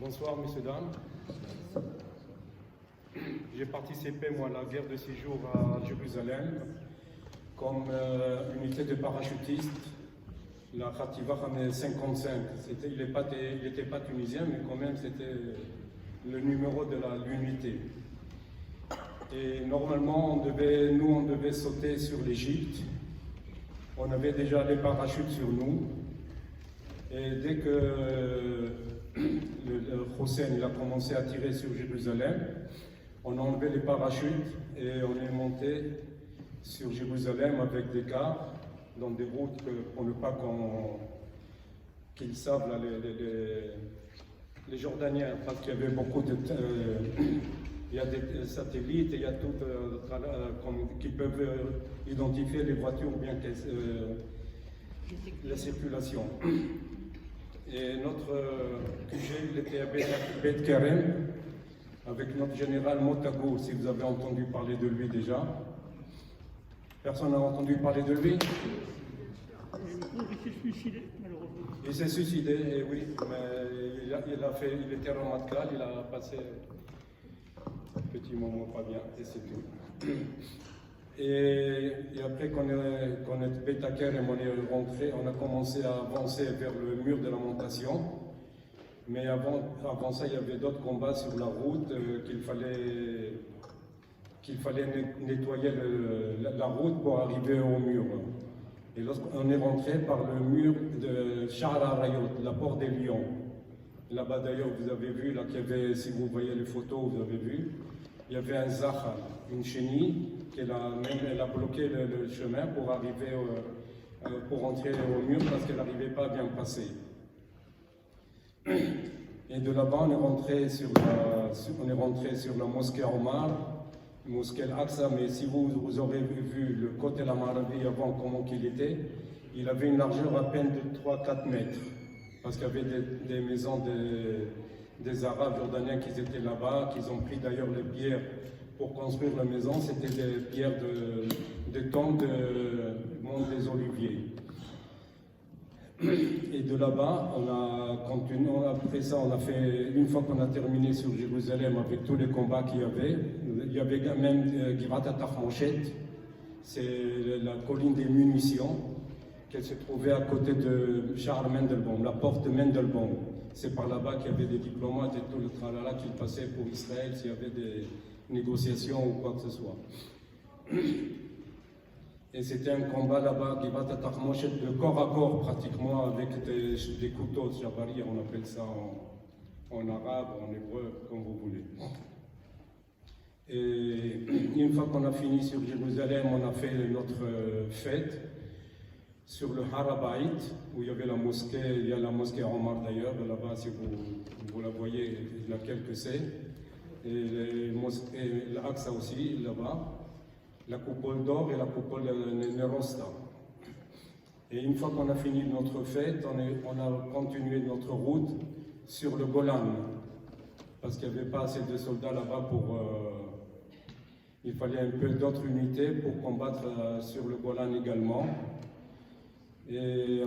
Bonsoir, messieurs, dames. J'ai participé, moi, à la guerre de séjour à Jérusalem comme unité de parachutistes, la Khativa 55. Il n'était pas tunisien, mais quand même, c'était le numéro de l'unité. Et normalement, on devait sauter sur l'Égypte. On avait déjà les parachutes sur nous. Et dès que le Hussein a commencé à tirer sur Jérusalem, on a enlevé les parachutes et on est monté sur Jérusalem avec des cars dans des routes pour ne pas qu'ils savent, là, les Jordaniens, parce qu'il y avait beaucoup de... il y a des satellites et il y a tout qui peuvent identifier les voitures ou bien la circulation. Et notre QG, il était à Bet Kerem, avec notre général Motago, si vous avez entendu parler de lui déjà. Personne n'a entendu parler de lui? Il s'est suicidé, malheureusement. Il s'est suicidé, et oui, mais il était Ramatkal, il a passé un petit moment pas bien, et c'est tout. Et après qu'on est Betaker et on est rentré, on a commencé à avancer vers le mur de la montation. Mais avant ça, il y avait d'autres combats sur la route qu'il fallait nettoyer la route pour arriver au mur. Et lorsqu'on est rentré par le mur de Sha'ar Rayot, la porte des Lions. Là-bas d'ailleurs, vous avez vu, là, qu'il y avait, si vous voyez les photos, vous avez vu, il y avait un zahar, une chenille, elle a bloqué le chemin pour arriver, pour rentrer au mur parce qu'elle n'arrivait pas à bien passer. Et de là-bas, on est rentré sur la mosquée Omar, mosquée Al-Aqsa, mais si vous aurez vu le côté la Marabi avant, comment qu'il était, il avait une largeur à peine de 3-4 mètres, parce qu'il y avait des maisons des Arabes jordaniens qui étaient là-bas, qui ont pris d'ailleurs les pierres pour construire la maison, c'était des pierres de tombes du monde des Oliviers. Et de là-bas, on a continué, après ça, on a fait, une fois qu'on a terminé sur Jérusalem avec tous les combats qu'il y avait même Givat Tachmoshet, c'est la colline des munitions, qui se trouvait à côté de Charles Mendelbaum, la porte de Mendelbaum. C'est par là-bas qu'il y avait des diplomates et tout le tralala qui passaient pour Israël s'il y avait des négociations ou quoi que ce soit. Et c'était un combat là-bas, Givat Tachmoshet, de corps à corps pratiquement, avec des couteaux de jabari, on appelle ça en arabe, en hébreu, comme vous voulez. Et une fois qu'on a fini sur Jérusalem, on a fait notre fête sur le Harabait, où il y avait la mosquée, il y a la mosquée Omar d'ailleurs, là-bas, si vous la voyez, laquelle que c'est. Et l'Aqsa aussi, là-bas. La coupole d'or et la coupole Nerosta. Et une fois qu'on a fini notre fête, on a continué notre route sur le Golan, parce qu'il n'y avait pas assez de soldats là-bas il fallait un peu d'autres unités pour combattre sur le Golan également. Et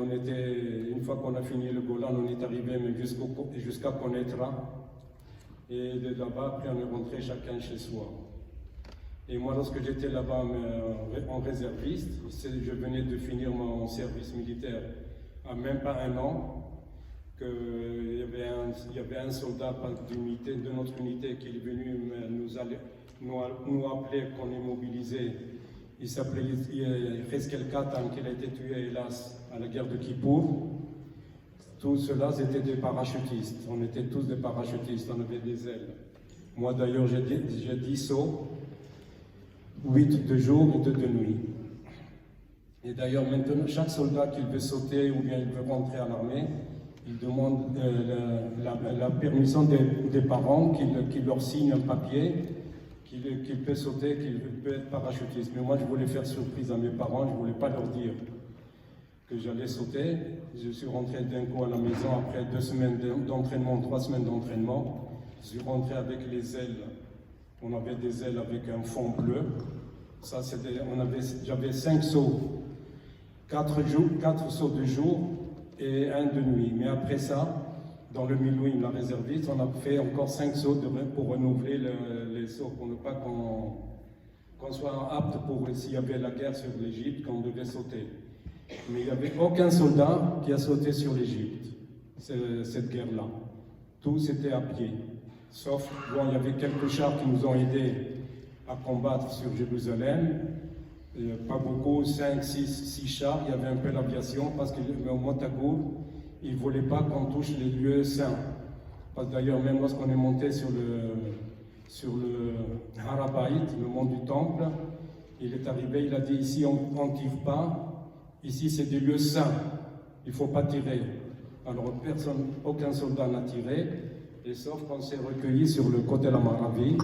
une fois qu'on a fini le Golan, on est arrivé jusqu'à Konetra. Et de là-bas, après on est rentré chacun chez soi. Et moi, lorsque j'étais là-bas en réserviste, je venais de finir mon service militaire à même pas un an, qu'il y avait un soldat de notre unité qui est venu nous appeler qu'on est mobilisé. Il s'appelait Hezkel Katan, qui a été tué, hélas, à la guerre de Kippour. Tous ceux-là, c'était des parachutistes. On était tous des parachutistes, on avait des ailes. Moi, d'ailleurs, j'ai 10 sauts. 8 de jour et 2 de nuit. Et d'ailleurs, maintenant, chaque soldat qui veut sauter ou bien il veut rentrer à l'armée, il demande la permission des parents qui leur signent un papier qu'il peut sauter, qu'il peut être parachutiste. Mais moi, je voulais faire surprise à mes parents, je ne voulais pas leur dire que j'allais sauter. Je suis rentré d'un coup à la maison après 2 semaines d'entraînement, 3 semaines d'entraînement. Je suis rentré avec les ailes. On avait des ailes avec un fond bleu. Ça, j'avais 5 sauts, 4 sauts de jour et 1 de nuit. Mais après ça, dans le Milouim, la réserviste, on a fait encore 5 sauts pour renouveler les sauts, pour ne pas qu'on soit apte pour, s'il y avait la guerre sur l'Égypte, qu'on devait sauter. Mais il n'y avait aucun soldat qui a sauté sur l'Égypte, cette guerre-là. Tout c'était à pied. Sauf, bon, il y avait quelques chars qui nous ont aidés à combattre sur Jérusalem. Pas beaucoup, 5, 6 chars. Il y avait un peu l'aviation parce qu'au Montagour, ils ne voulaient pas qu'on touche les lieux saints. Parce que d'ailleurs, même lorsqu'on est monté sur le Harabait, le mont du Temple, il est arrivé, il a dit ici on ne tire pas, ici c'est des lieux saints, il ne faut pas tirer. Alors aucun soldat n'a tiré, et sauf qu'on s'est recueilli sur le côté de la Maravi.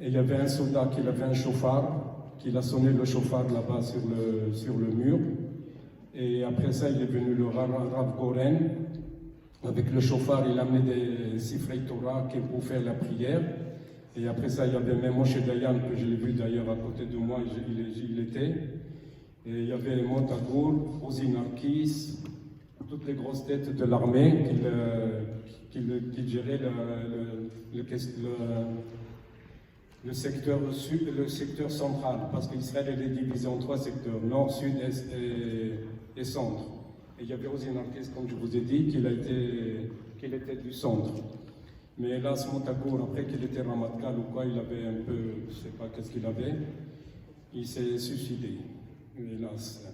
Et il y avait un soldat qui avait un chauffard, qui a sonné le chauffard là-bas sur le mur. Et après ça, il est venu le Rav Goren. Avec le chauffard, il a amené des sifflets Torah pour faire la prière. Et après ça, il y avait même Moshe Dayan, que je l'ai vu d'ailleurs à côté de moi, il était. Et il y avait Montagour, Ozi Narkis, toutes les grosses têtes de l'armée qui géraient le secteur central, parce qu'Israël est divisé en 3 secteurs, nord, sud, est et centre. Et il y avait Ozi Narkis, comme je vous ai dit, qu'il était du centre. Mais hélas, Montagour, après qu'il était Ramatkal ou quoi, il avait un peu, je ne sais pas qu'est-ce qu'il avait, il s'est suicidé, hélas.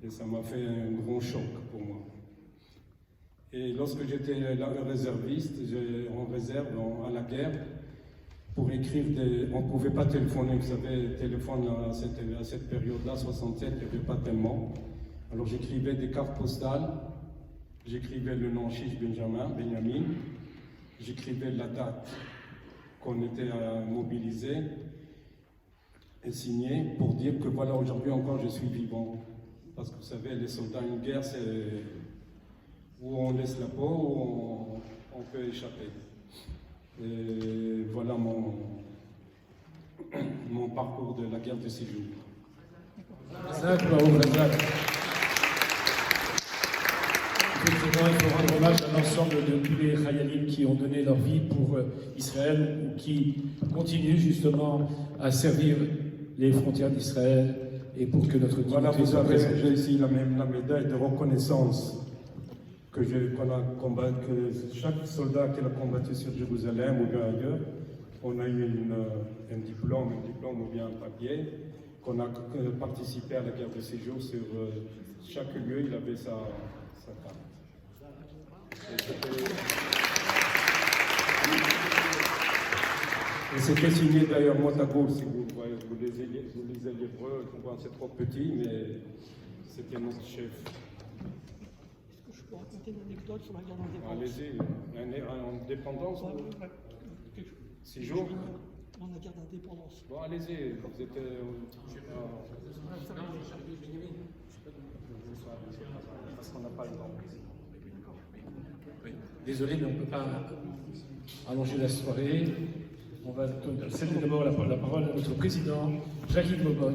Et ça m'a fait un grand choc pour moi. Et lorsque j'étais réserviste, en réserve, à la guerre, pour écrire on ne pouvait pas téléphoner, vous savez, téléphone à cette période-là, 67, il n'y avait pas tellement. Alors j'écrivais des cartes postales, j'écrivais le nom Chiche Benjamin, j'écrivais la date qu'on était mobilisé et signé pour dire que voilà, aujourd'hui encore je suis vivant. Parce que vous savez, les soldats, une guerre, c'est où on laisse la peau, où on peut échapper. Et voilà mon parcours de la guerre de 6 jours. Effectivement, il faut rendre hommage à l'ensemble de tous les Chayalim qui ont donné leur vie pour Israël ou qui continuent justement à servir les frontières d'Israël et pour que notre dignité voilà, vous soit avez, présente. j'ai ici la médaille de reconnaissance que chaque soldat qui a combattu sur Jérusalem ou bien ailleurs, on a eu un diplôme ou bien un papier, qu'on a participé à la guerre de 6 jours. Sur chaque lieu, il avait sa carte. Et c'était signé d'ailleurs Montagour, si vous voyez, vous lisez l'hébreu, c'est trop petit, mais c'était notre chef. Est-ce que je peux raconter une anecdote sur la guerre d'indépendance? Allez-y, en dépendance, Ouais, 6 jours. Dans la guerre d'indépendance. Bon, allez-y, vous êtes... parce qu'on n'a pas le temps. Désolé, mais on ne peut pas allonger la soirée. On va céder d'abord la parole à notre président, Jacques Mobot.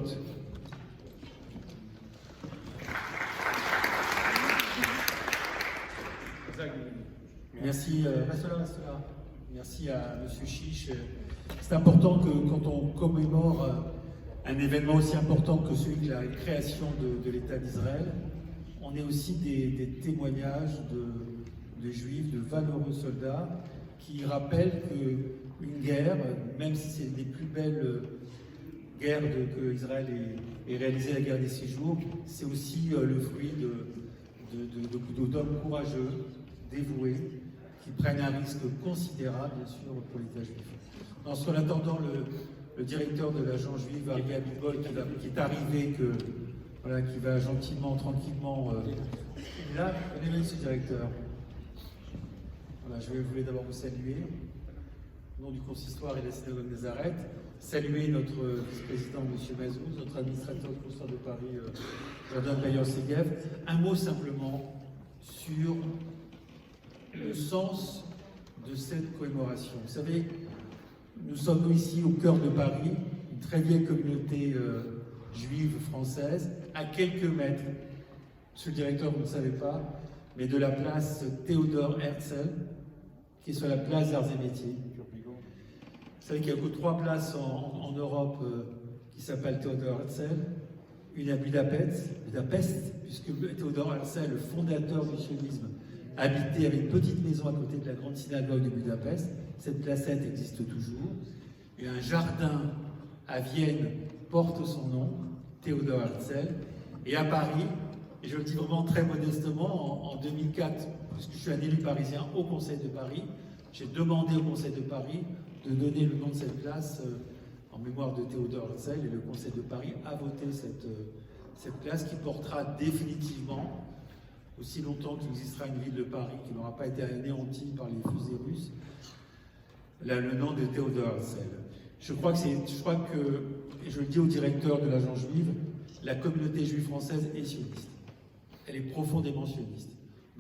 Merci, merci à M. Chiche. C'est important que quand on commémore un événement aussi important que celui de la création de l'État d'Israël, on ait aussi des témoignages de juifs, de valeureux soldats, qui rappellent qu'une guerre, même si c'est les plus belles guerres que Israël ait réalisées, la guerre des 6 jours, c'est aussi le fruit d'hommes courageux, dévoués, qui prennent un risque considérable, bien sûr, pour l'État juif. En attendant, le directeur de l'agence juive, Ari Abibol, qui est arrivé, qui va gentiment, tranquillement... Là, venez, monsieur le directeur. Voilà, je voulais d'abord vous saluer, au nom du consistoire et de la synagogue de Nazareth, saluer notre vice-président, M. Mazouz, notre administrateur du consistoire de Paris, Jordan Bayer-Segev. Un mot simplement sur le sens de cette commémoration. Vous savez, nous sommes ici au cœur de Paris, une très vieille communauté juive française, à quelques mètres, monsieur le directeur, vous ne savez pas, mais de la place Théodore Herzl, qui est sur la place d'Arts et Métiers. Vous savez qu'il n'y a que 3 places en Europe qui s'appellent Théodore Herzl. Une à Budapest, puisque Théodore Herzl, le fondateur du sionisme, habitait avec une petite maison à côté de la grande synagogue de Budapest. Cette placette existe toujours. Et un jardin à Vienne porte son nom, Théodore Herzl. Et à Paris, et je le dis vraiment très modestement, en 2004, puisque je suis un élu parisien au Conseil de Paris, j'ai demandé au Conseil de Paris de donner le nom de cette place en mémoire de Théodore Herzl, et le Conseil de Paris a voté cette place qui portera définitivement, aussi longtemps qu'il existera une ville de Paris qui n'aura pas été anéantie par les fusées russes, le nom de Théodore Herzl. Je crois que, et je le dis au directeur de l'agence juive, la communauté juive française est sioniste. Elle est profondément sioniste.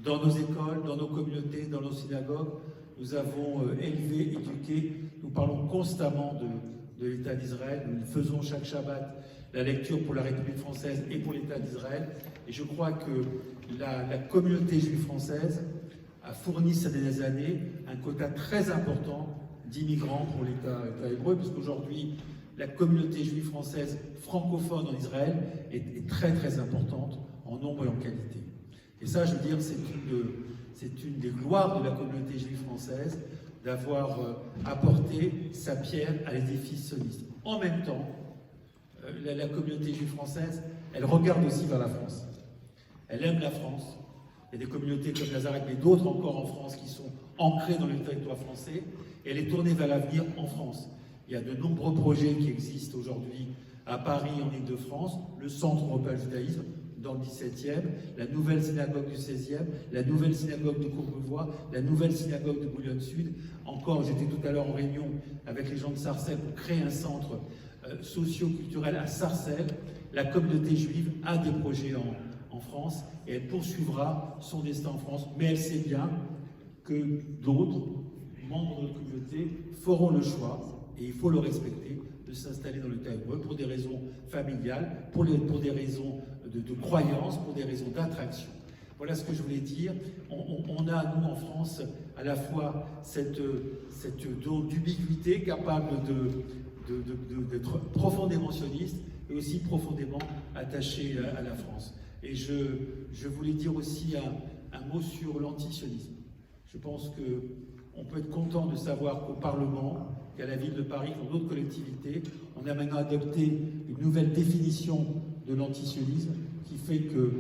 Dans nos écoles, dans nos communautés, dans nos synagogues, nous avons élevé, éduqué, nous parlons constamment de l'État d'Israël, nous faisons chaque Shabbat la lecture pour la République française et pour l'État d'Israël. Et je crois que la communauté juive française a fourni ces dernières années un quota très important d'immigrants pour l'État hébreu, puisqu'aujourd'hui, la communauté juive française francophone en Israël est très très importante en nombre et en qualité. Et ça, je veux dire, c'est une des gloires de la communauté juive française d'avoir apporté sa pierre à l'édifice sioniste. En même temps, la communauté juive française, elle regarde aussi vers la France. Elle aime la France. Il y a des communautés comme Nazareth, mais d'autres encore en France qui sont ancrées dans le territoire français. Et elle est tournée vers l'avenir en France. Il y a de nombreux projets qui existent aujourd'hui à Paris, en Île-de-France, le Centre européen du judaïsme, dans le 17e, la nouvelle synagogue du 16e, la nouvelle synagogue de Courbevoie, la nouvelle synagogue de Boulogne-Sud. Encore, j'étais tout à l'heure en réunion avec les gens de Sarcelles pour créer un centre socio-culturel à Sarcelles. La communauté juive a des projets en France et elle poursuivra son destin en France, mais elle sait bien que d'autres membres de la communauté feront le choix, et il faut le respecter, de s'installer dans l'État hébreu pour des raisons familiales, pour des raisons de croyance, pour des raisons d'attraction. Voilà ce que je voulais dire. On a, nous, en France, à la fois cette don d'ubiquité capable d'être profondément sioniste et aussi profondément attaché à la France. Et je voulais dire aussi un mot sur l'antisionisme. Je pense qu'on peut être content de savoir qu'au Parlement, qu'à la ville de Paris, dans d'autres collectivités, on a maintenant adopté une nouvelle définition de l'antisionisme qui fait que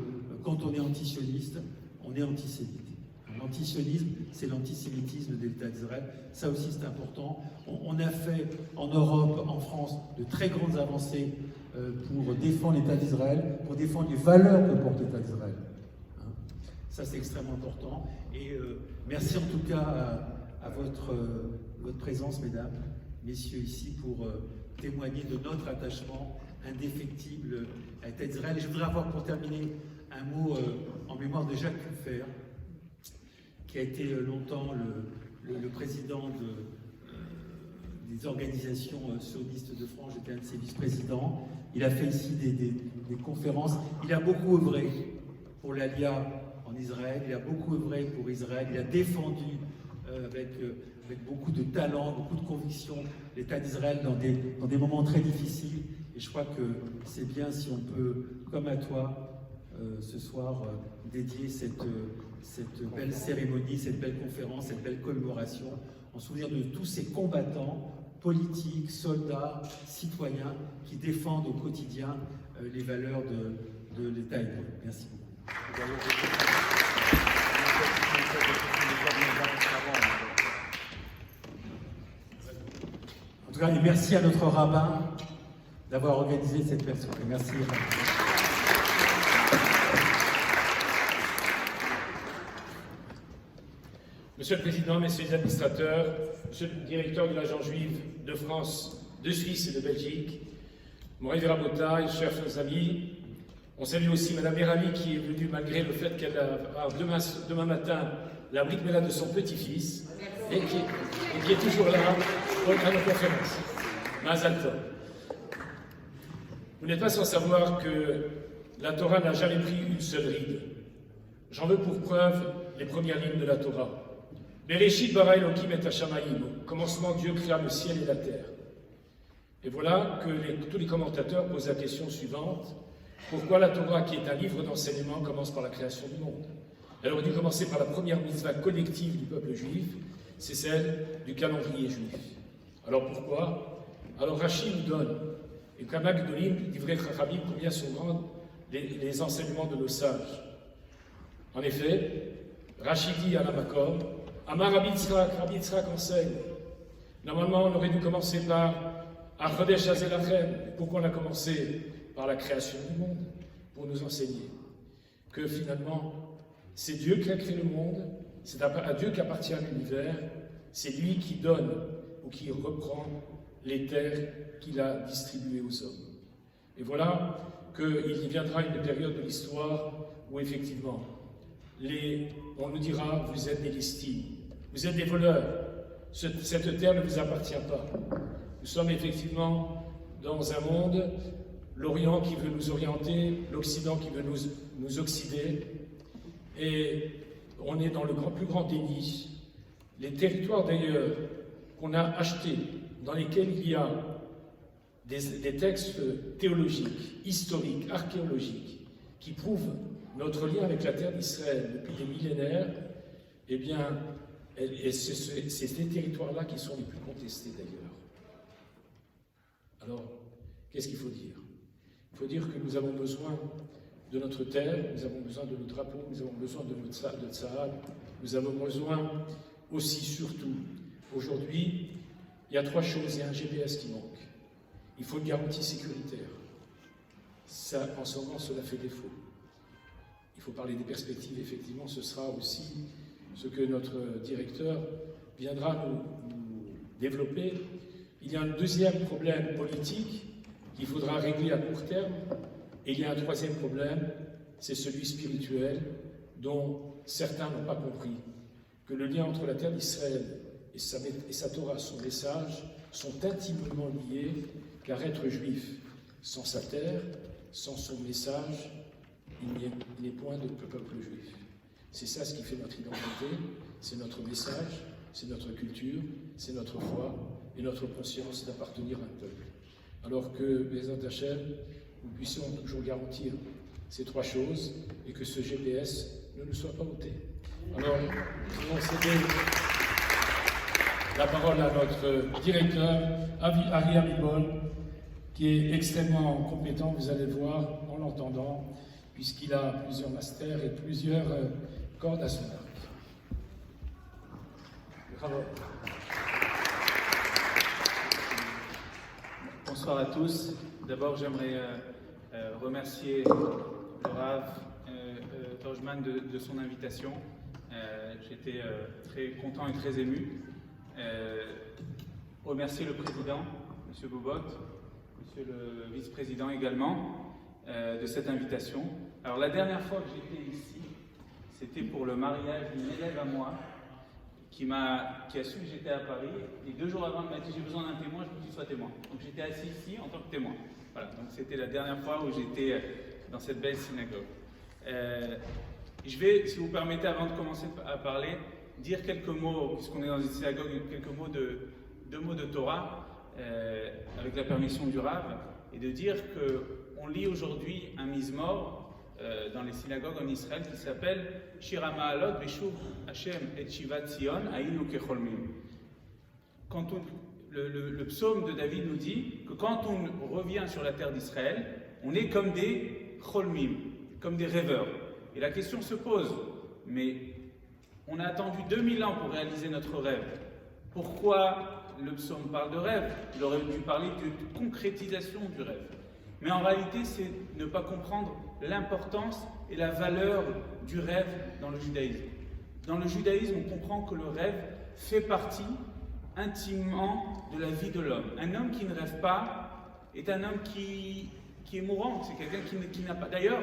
quand on est antisioniste, on est antisémite. L'antisionisme, c'est l'antisémitisme de l'État d'Israël. Ça aussi, c'est important. On a fait en Europe, en France, de très grandes avancées pour défendre l'État d'Israël, pour défendre les valeurs que porte l'État d'Israël. Ça, c'est extrêmement important. Et merci en tout cas à votre présence, mesdames, messieurs, ici, pour témoigner de notre attachement indéfectible à l'État d'Israël. Et je voudrais avoir, pour terminer, un mot en mémoire de Jacques Puffer, qui a été longtemps le président des organisations sionistes de France. J'étais un de ses vice-présidents. Il a fait ici des conférences. Il a beaucoup œuvré pour l'Alia en Israël. Il a beaucoup œuvré pour Israël. Il a défendu avec beaucoup de talent, beaucoup de conviction l'État d'Israël dans des moments très difficiles. Et je crois que c'est bien si on peut, comme à toi, ce soir, dédier cette belle cérémonie, cette belle conférence, cette belle commémoration, en souvenir de tous ces combattants politiques, soldats, citoyens, qui défendent au quotidien les valeurs de l'État hébreu. Merci beaucoup. En tout cas, et merci à notre rabbin d'avoir organisé cette belle soirée. Merci. Monsieur le Président, Messieurs les administrateurs, Monsieur le Directeur de l'Agence juive de France, de Suisse et de Belgique, mon révérend Botaï, chers amis, on salue aussi Madame Merami qui est venue malgré le fait qu'elle a demain matin la brique méla de son petit-fils et qui est toujours là pour la conférence. Mazal Tov. Vous n'êtes pas sans savoir que la Torah n'a jamais pris une seule ride. J'en veux pour preuve les premières lignes de la Torah. Bereshit bara Elohim et Hashamayim. Au commencement, Dieu créa le ciel et la terre. Et voilà que tous les commentateurs posent la question suivante. Pourquoi la Torah, qui est un livre d'enseignement, commence par la création du monde? Elle aurait dû commencer par la première mitzvah collective du peuple juif, c'est celle du calendrier juif. Alors pourquoi? Alors Rashi nous donne, et Kamak Dolim, livré Chachamim, combien sont grands les enseignements de nos sages. En effet, Rashi dit à la Makom, Amar Rabbi Yitzhak enseigne. Normalement, on aurait dû commencer par Achodesh Hazelachem. Pourquoi on a commencé par la création du monde? Pour nous enseigner que finalement, c'est Dieu qui a créé le monde, c'est à Dieu qu'appartient l'univers, c'est lui qui donne ou qui reprend les terres qu'il a distribuées aux hommes. Et voilà qu'il viendra une période de l'histoire où effectivement, on nous dira, vous êtes des listines, vous êtes des voleurs, cette terre ne vous appartient pas. Nous sommes effectivement dans un monde, l'Orient qui veut nous orienter, l'Occident qui veut nous oxyder, et on est dans le plus grand déni. Les territoires d'ailleurs qu'on a achetés, dans lesquels il y a des textes théologiques, historiques, archéologiques, qui prouvent notre lien avec la terre d'Israël depuis des millénaires, eh bien, c'est ces territoires-là qui sont les plus contestés d'ailleurs. Alors, qu'est-ce qu'il faut dire? Il faut dire que nous avons besoin de notre terre, nous avons besoin de nos drapeaux, nous avons besoin de notre Tsahal, nous avons besoin aussi, surtout, aujourd'hui, il y a 3 choses, il y a un GPS qui manque. Il faut une garantie sécuritaire. Ça, en ce moment, cela fait défaut. Il faut parler des perspectives, effectivement, ce sera aussi ce que notre directeur viendra nous développer. Il y a un deuxième problème politique qu'il faudra régler à court terme, et il y a un troisième problème, c'est celui spirituel, dont certains n'ont pas compris, que le lien entre la terre d'Israël et sa Torah, son message, sont intimement liés, car être juif sans sa terre, sans son message, il n'est point de peuple juif. C'est ça ce qui fait notre identité, c'est notre message, c'est notre culture, c'est notre foi et notre conscience d'appartenir à un peuple. Alors que, Bézat Hachem, nous puissions toujours garantir ces 3 choses et que ce GPS ne nous soit pas ôté. Alors, nous allons céder la parole à notre directeur, Ari Abibol, qui est extrêmement compétent, vous allez voir en l'entendant, puisqu'il a plusieurs masters et plusieurs cordes à son arc. Bravo. Bonsoir à tous. D'abord, j'aimerais remercier le Rav Torjman de son invitation. J'étais très content et très ému. Remercier le président, M. Bobot, M. le vice-président également, de cette invitation. Alors la dernière fois que j'étais ici, c'était pour le mariage d'une élève à moi qui a su que j'étais à Paris, et 2 jours avant, elle m'a dit j'ai besoin d'un témoin, je veux que tu sois témoin. Donc j'étais assis ici en tant que témoin. Voilà, donc c'était la dernière fois où j'étais dans cette belle synagogue. Je vais, si vous permettez, avant de commencer à parler, dire quelques mots, puisqu'on est dans une synagogue, quelques mots deux mots de Torah, avec la permission du Rav, et de dire qu'on lit aujourd'hui un mizmor dans les synagogues en Israël qui s'appelle Shir HaMa'alot Beshuv Hashem et Shivat Zion Hayinu Kecholmim. Quand le psaume de David nous dit que quand on revient sur la terre d'Israël, on est comme des cholmim, comme des rêveurs. Et la question se pose, mais on a attendu 2000 ans pour réaliser notre rêve. Pourquoi le psaume parle de rêve? Il aurait dû parler de concrétisation du rêve. Mais en réalité, c'est ne pas comprendre l'importance et la valeur du rêve dans le judaïsme. Dans le judaïsme, on comprend que le rêve fait partie intimement de la vie de l'homme. Un homme qui ne rêve pas est un homme qui est mourant, c'est quelqu'un qui n'a pas... D'ailleurs,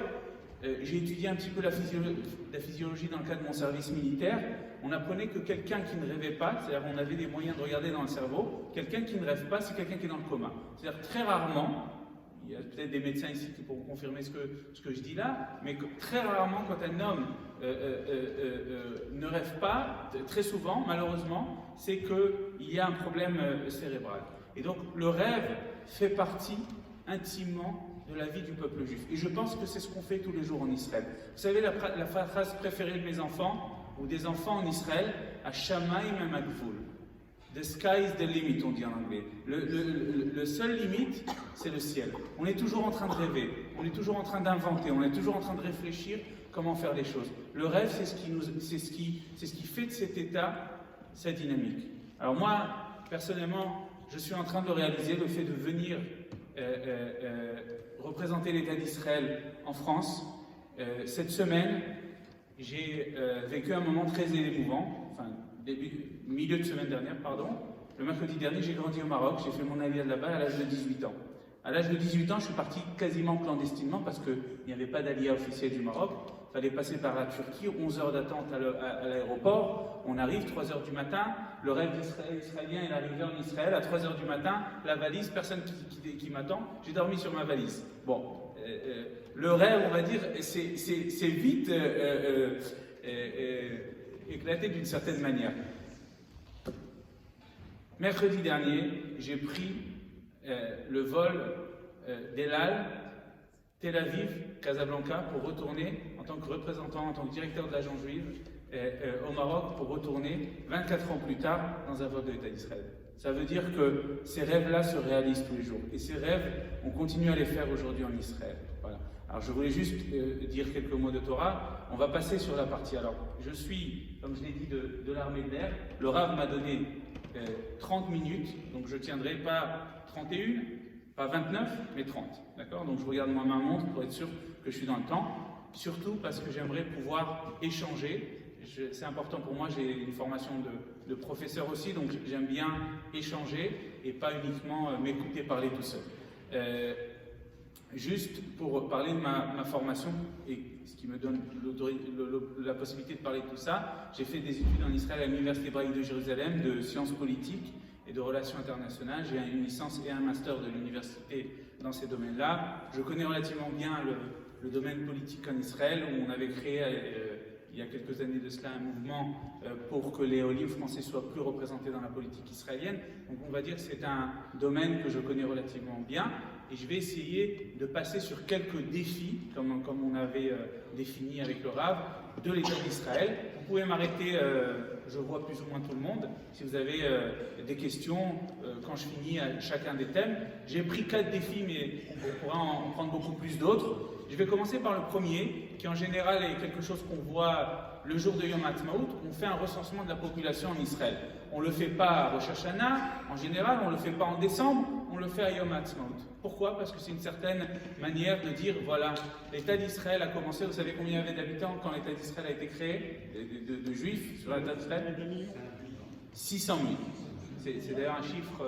j'ai étudié un petit peu la physiologie dans le cadre de mon service militaire. On apprenait que quelqu'un qui ne rêvait pas, c'est-à-dire on avait des moyens de regarder dans le cerveau, quelqu'un qui ne rêve pas, c'est quelqu'un qui est dans le coma. C'est-à-dire très rarement, il y a peut-être des médecins ici qui pourront confirmer ce que je dis là, mais très rarement, quand un homme ne rêve pas, très souvent, malheureusement, c'est qu'il y a un problème cérébral. Et donc, le rêve fait partie intimement de la vie du peuple juif. Et je pense que c'est ce qu'on fait tous les jours en Israël. Vous savez, la phrase préférée de mes enfants, ou des enfants en Israël, « Hashamayim ha'gvul ». The sky is the limit, on dit en anglais. Le seul limite, c'est le ciel. On est toujours en train de rêver, on est toujours en train d'inventer, on est toujours en train de réfléchir comment faire les choses. Le rêve, c'est ce qui fait de cet état sa dynamique. Alors moi, personnellement, je suis en train de réaliser le fait de venir représenter l'État d'Israël en France. Cette semaine, j'ai vécu un moment très émouvant, enfin, milieu de semaine dernière, pardon. Le mercredi dernier, j'ai grandi au Maroc, j'ai fait mon aliyah là-bas à l'âge de 18 ans. À l'âge de 18 ans, je suis parti quasiment clandestinement parce qu'il n'y avait pas d'aliyah officiel du Maroc. Il fallait passer par la Turquie, 11 heures d'attente à l'aéroport. On arrive, 3 heures du matin. Le rêve israélien est arrivé en Israël à 3 heures du matin. La valise, personne qui m'attend. J'ai dormi sur ma valise. Bon, le rêve, on va dire, c'est vite éclaté d'une certaine manière. Mercredi dernier, j'ai pris le vol d'El Al, Tel Aviv, Casablanca, pour retourner en tant que représentant, en tant que directeur de l'agence juive au Maroc, pour retourner 24 ans plus tard dans un vol de l'État d'Israël. Ça veut dire que ces rêves-là se réalisent tous les jours. Et ces rêves, on continue à les faire aujourd'hui en Israël. Voilà. Alors je voulais juste dire quelques mots de Torah. On va passer sur la partie. Alors, je suis, comme je l'ai dit, de l'armée de l'air. Le Rav m'a donné 30 minutes, donc je tiendrai pas 31, pas 29, mais 30. D'accord? Donc je regarde ma montre pour être sûr que je suis dans le temps. Surtout parce que j'aimerais pouvoir échanger. C'est important pour moi, j'ai une formation de professeur aussi, donc j'aime bien échanger et pas uniquement m'écouter parler tout seul. Juste pour parler de ma formation, et ce qui me donne la possibilité de parler de tout ça, j'ai fait des études en Israël à l'Université hébraïque de Jérusalem de sciences politiques et de relations internationales. J'ai une licence et un master de l'université dans ces domaines-là. Je connais relativement bien le domaine politique en Israël, où on avait créé il y a quelques années de cela un mouvement pour que les Olim français soient plus représentés dans la politique israélienne. Donc on va dire que c'est un domaine que je connais relativement bien. Et je vais essayer de passer sur quelques défis, comme on avait défini avec le Rav, de l'État d'Israël. Vous pouvez m'arrêter, je vois plus ou moins tout le monde, si vous avez des questions quand je finis à chacun des thèmes. J'ai pris 4 défis, mais on pourra en prendre beaucoup plus d'autres. Je vais commencer par le premier, qui en général est quelque chose qu'on voit le jour de Yom Ha'atzmaut. On fait un recensement de la population en Israël. On ne le fait pas à Rosh Hashanah, en général, on ne le fait pas en décembre, on le fait à Yom Ha'atzmaut. Pourquoi? Parce que c'est une certaine manière de dire, voilà, l'État d'Israël a commencé, vous savez combien il y avait d'habitants quand l'État d'Israël a été créé, de juifs sur l'État d'Israël? 600 000. C'est d'ailleurs un chiffre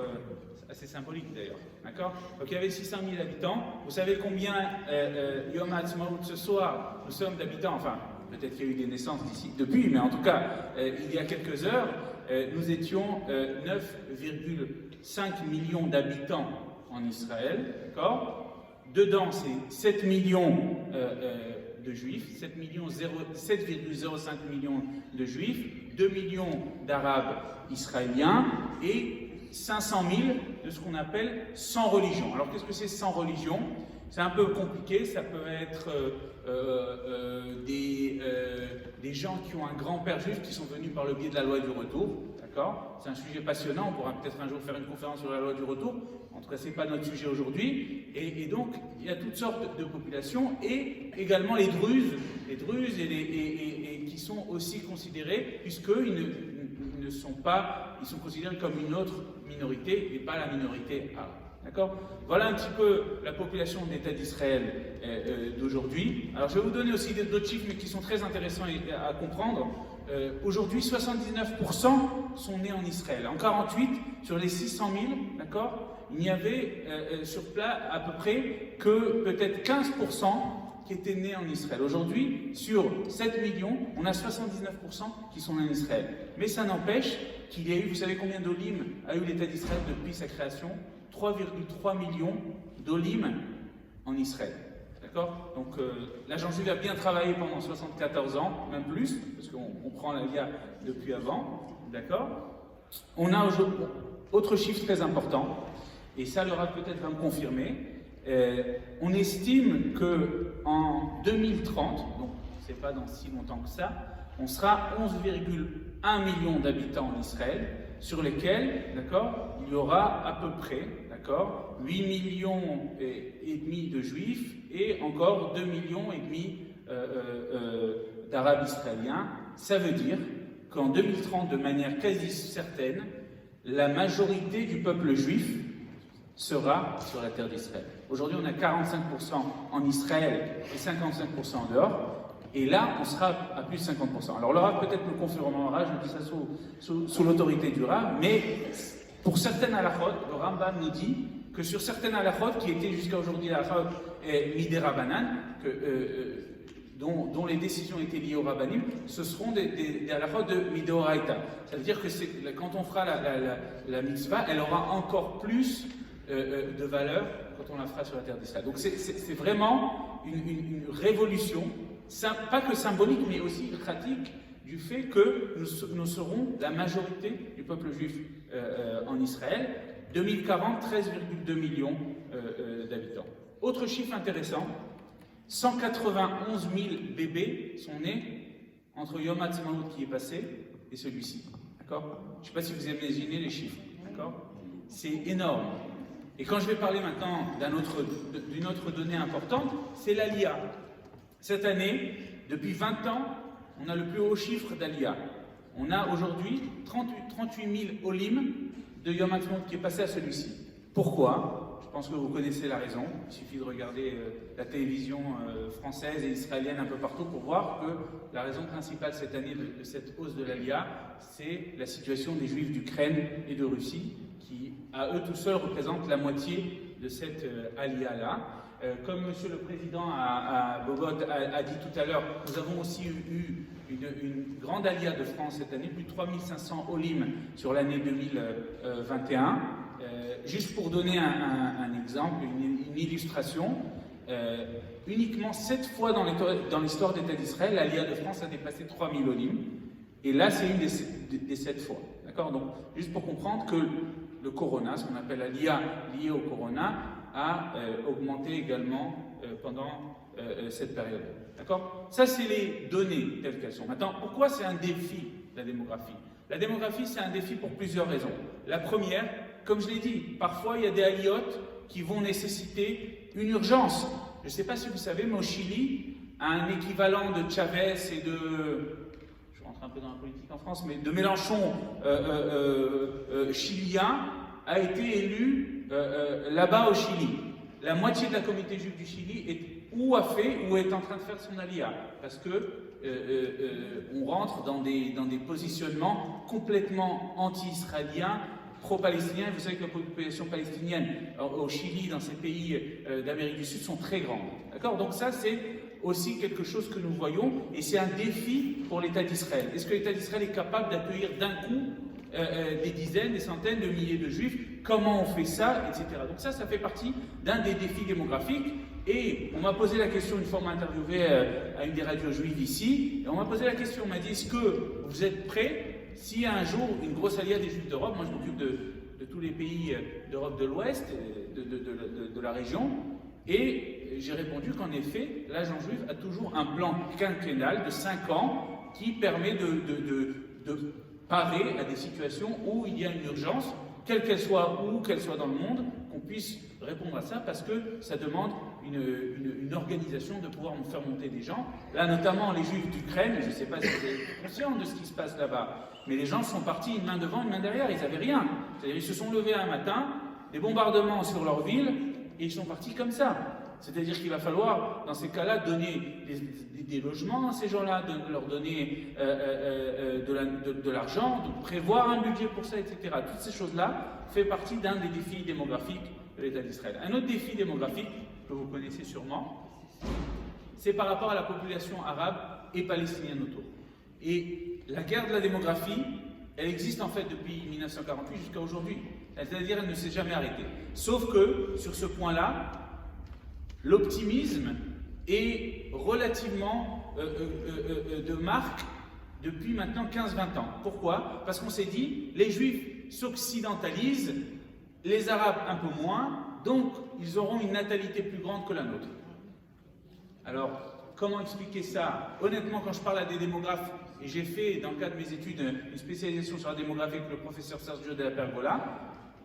assez symbolique d'ailleurs, d'accord? Donc il y avait 600 000 habitants. Vous savez combien Yom Ha'atzmaut ce soir, nous sommes d'habitants, enfin, peut-être qu'il y a eu des naissances depuis, mais en tout cas, il y a quelques heures, nous étions 9,5 millions d'habitants en Israël, d'accord? Dedans, c'est 7 millions de juifs, 7,05 millions de juifs, 2 millions d'arabes israéliens et 500 000 de ce qu'on appelle sans religion. Alors qu'est-ce que c'est sans religion? C'est un peu compliqué, ça peut être des gens qui ont un grand-père juif qui sont venus par le biais de la loi du retour, d'accord? C'est un sujet passionnant, on pourra peut-être un jour faire une conférence sur la loi du retour, en tout cas c'est pas notre sujet aujourd'hui, et donc il y a toutes sortes de populations, et également les Druzes et qui sont aussi considérés, puisqu'ils ne sont pas, ils sont considérés comme une autre minorité, et pas la minorité arabe. D'accord? Voilà un petit peu la population de l'État d'Israël d'aujourd'hui. Alors je vais vous donner aussi d'autres chiffres, mais qui sont très intéressants à comprendre. Aujourd'hui, 79% sont nés en Israël. En 48, sur les 600 000, d'accord, il n'y avait sur place à peu près que peut-être 15% qui étaient nés en Israël. Aujourd'hui, sur 7 millions, on a 79% qui sont nés en Israël. Mais ça n'empêche qu'il y a eu, vous savez combien d'Olim a eu l'État d'Israël depuis sa création? 3,3 millions d'Olim en Israël. D'accord? Donc l'agent juif a bien travaillé pendant 74 ans, même plus, parce qu'on prend l'Aliyah depuis avant. D'accord? On a autre chiffre très important, et ça le Rav peut-être va me confirmer. On estime qu'en 2030, donc c'est pas dans si longtemps que ça, on sera 11,1 millions d'habitants en Israël, sur lesquels, d'accord, il y aura à peu près, d'accord, 8 millions et demi de juifs et encore 2 millions et demi d'arabes israéliens. Ça veut dire qu'en 2030, de manière quasi certaine, la majorité du peuple juif sera sur la terre d'Israël. Aujourd'hui, on a 45% en Israël et 55% en dehors. Et là, on sera à plus de 50%. Alors le Rav peut-être me confirmera, je dis ça sous l'autorité du Rav, mais pour certaines halachot, le Rambam nous dit que sur certaines halachot, qui étaient jusqu'à aujourd'hui halachot midé Rabbanan, dont les décisions étaient liées au Rabbanim, ce seront des halachot de midé Oraita. Ça veut dire que quand on fera la mitzvah, elle aura encore plus de valeur quand on la fera sur la terre d'Israël. Donc c'est vraiment une révolution, pas que symbolique, mais aussi pratique, du fait que nous serons la majorité du peuple juif en Israël. 2040, 13,2 millions d'habitants. Autre chiffre intéressant, 191 000 bébés sont nés entre Yom HaTzmaut qui est passé et celui-ci. D'accord? Je ne sais pas si vous imaginez les chiffres. D'accord? C'est énorme. Et quand je vais parler maintenant d'une autre donnée importante, c'est l'Aliyah. Cette année, depuis 20 ans, on a le plus haut chiffre d'Aliyah. On a aujourd'hui 38 000 olim de Yom HaTzmaut qui est passé à celui-ci. Pourquoi? Je pense que vous connaissez la raison. Il suffit de regarder la télévision française et israélienne un peu partout pour voir que la raison principale cette année de cette hausse de l'Aliyah, c'est la situation des Juifs d'Ukraine et de Russie, qui, à eux tout seuls, représentent la moitié de cette Aliyah-là. Comme Monsieur le Président Bobot a dit tout à l'heure, nous avons aussi eu une grande aliyah de France cette année, plus de 3500 olim sur l'année 2021. Juste pour donner un exemple, une illustration, uniquement 7 fois dans l'histoire d'État d'Israël, l'aliyah de France a dépassé 3000 olim. Et là, c'est une des 7 fois. D'accord? Donc, juste pour comprendre que le corona, ce qu'on appelle l'aliyah liée au corona, a augmenté également pendant cette période. D'accord? Ça, c'est les données telles qu'elles sont. Maintenant, pourquoi c'est un défi, la démographie? La démographie, c'est un défi pour plusieurs raisons. La première, comme je l'ai dit, parfois, il y a des aliotes qui vont nécessiter une urgence. Je ne sais pas si vous savez, mais au Chili, un équivalent de Chavez et je rentre un peu dans la politique en France, mais de Mélenchon chilien, a été élu là-bas au Chili. La moitié de la communauté juive du Chili est en train de faire son aliyah, parce que on rentre dans des positionnements complètement anti-israéliens, pro-palestiniens. Vous savez que la population palestinienne au Chili, dans ces pays d'Amérique du Sud, sont très grandes. D'accord? Donc ça, c'est aussi quelque chose que nous voyons, et c'est un défi pour l'État d'Israël. Est-ce que l'État d'Israël est capable d'accueillir d'un coup des dizaines, des centaines de milliers de juifs? Comment on fait ça, etc. Donc ça fait partie d'un des défis démographiques. Et on m'a posé la question, une fois on m'a interviewé à une des radios juives ici, et on m'a posé la question, on m'a dit, est-ce que vous êtes prêts s'il y a un jour une grosse alliée des juifs d'Europe? Moi je m'occupe de tous les pays d'Europe de l'Ouest, de la région, et j'ai répondu qu'en effet, l'agent juif a toujours un plan quinquennal de 5 ans qui permet de parer à des situations où il y a une urgence, quelle qu'elle soit, où qu'elle soit dans le monde, qu'on puisse répondre à ça, parce que ça demande une organisation de pouvoir faire monter des gens. Là, notamment les Juifs d'Ukraine, je ne sais pas si vous êtes conscients de ce qui se passe là-bas, mais les gens sont partis une main devant, une main derrière, ils n'avaient rien. C'est-à-dire, ils se sont levés un matin, des bombardements sur leur ville, et ils sont partis comme ça. C'est-à-dire qu'il va falloir, dans ces cas-là, donner des logements à ces gens-là, leur donner de l'argent, de prévoir un budget pour ça, etc. Toutes ces choses-là font partie d'un des défis démographiques de l'État d'Israël. Un autre défi démographique, que vous connaissez sûrement, c'est par rapport à la population arabe et palestinienne autour. Et la guerre de la démographie, elle existe en fait depuis 1948 jusqu'à aujourd'hui. C'est-à-dire qu'elle ne s'est jamais arrêtée. Sauf que, sur ce point-là, l'optimisme est relativement de marque depuis maintenant 15-20 ans. Pourquoi? Parce qu'on s'est dit, les Juifs s'occidentalisent, les Arabes un peu moins, donc ils auront une natalité plus grande que la nôtre. Alors, comment expliquer ça? Honnêtement, quand je parle à des démographes, et j'ai fait dans le cadre de mes études une spécialisation sur la démographie avec le professeur Sergio de la Pergola,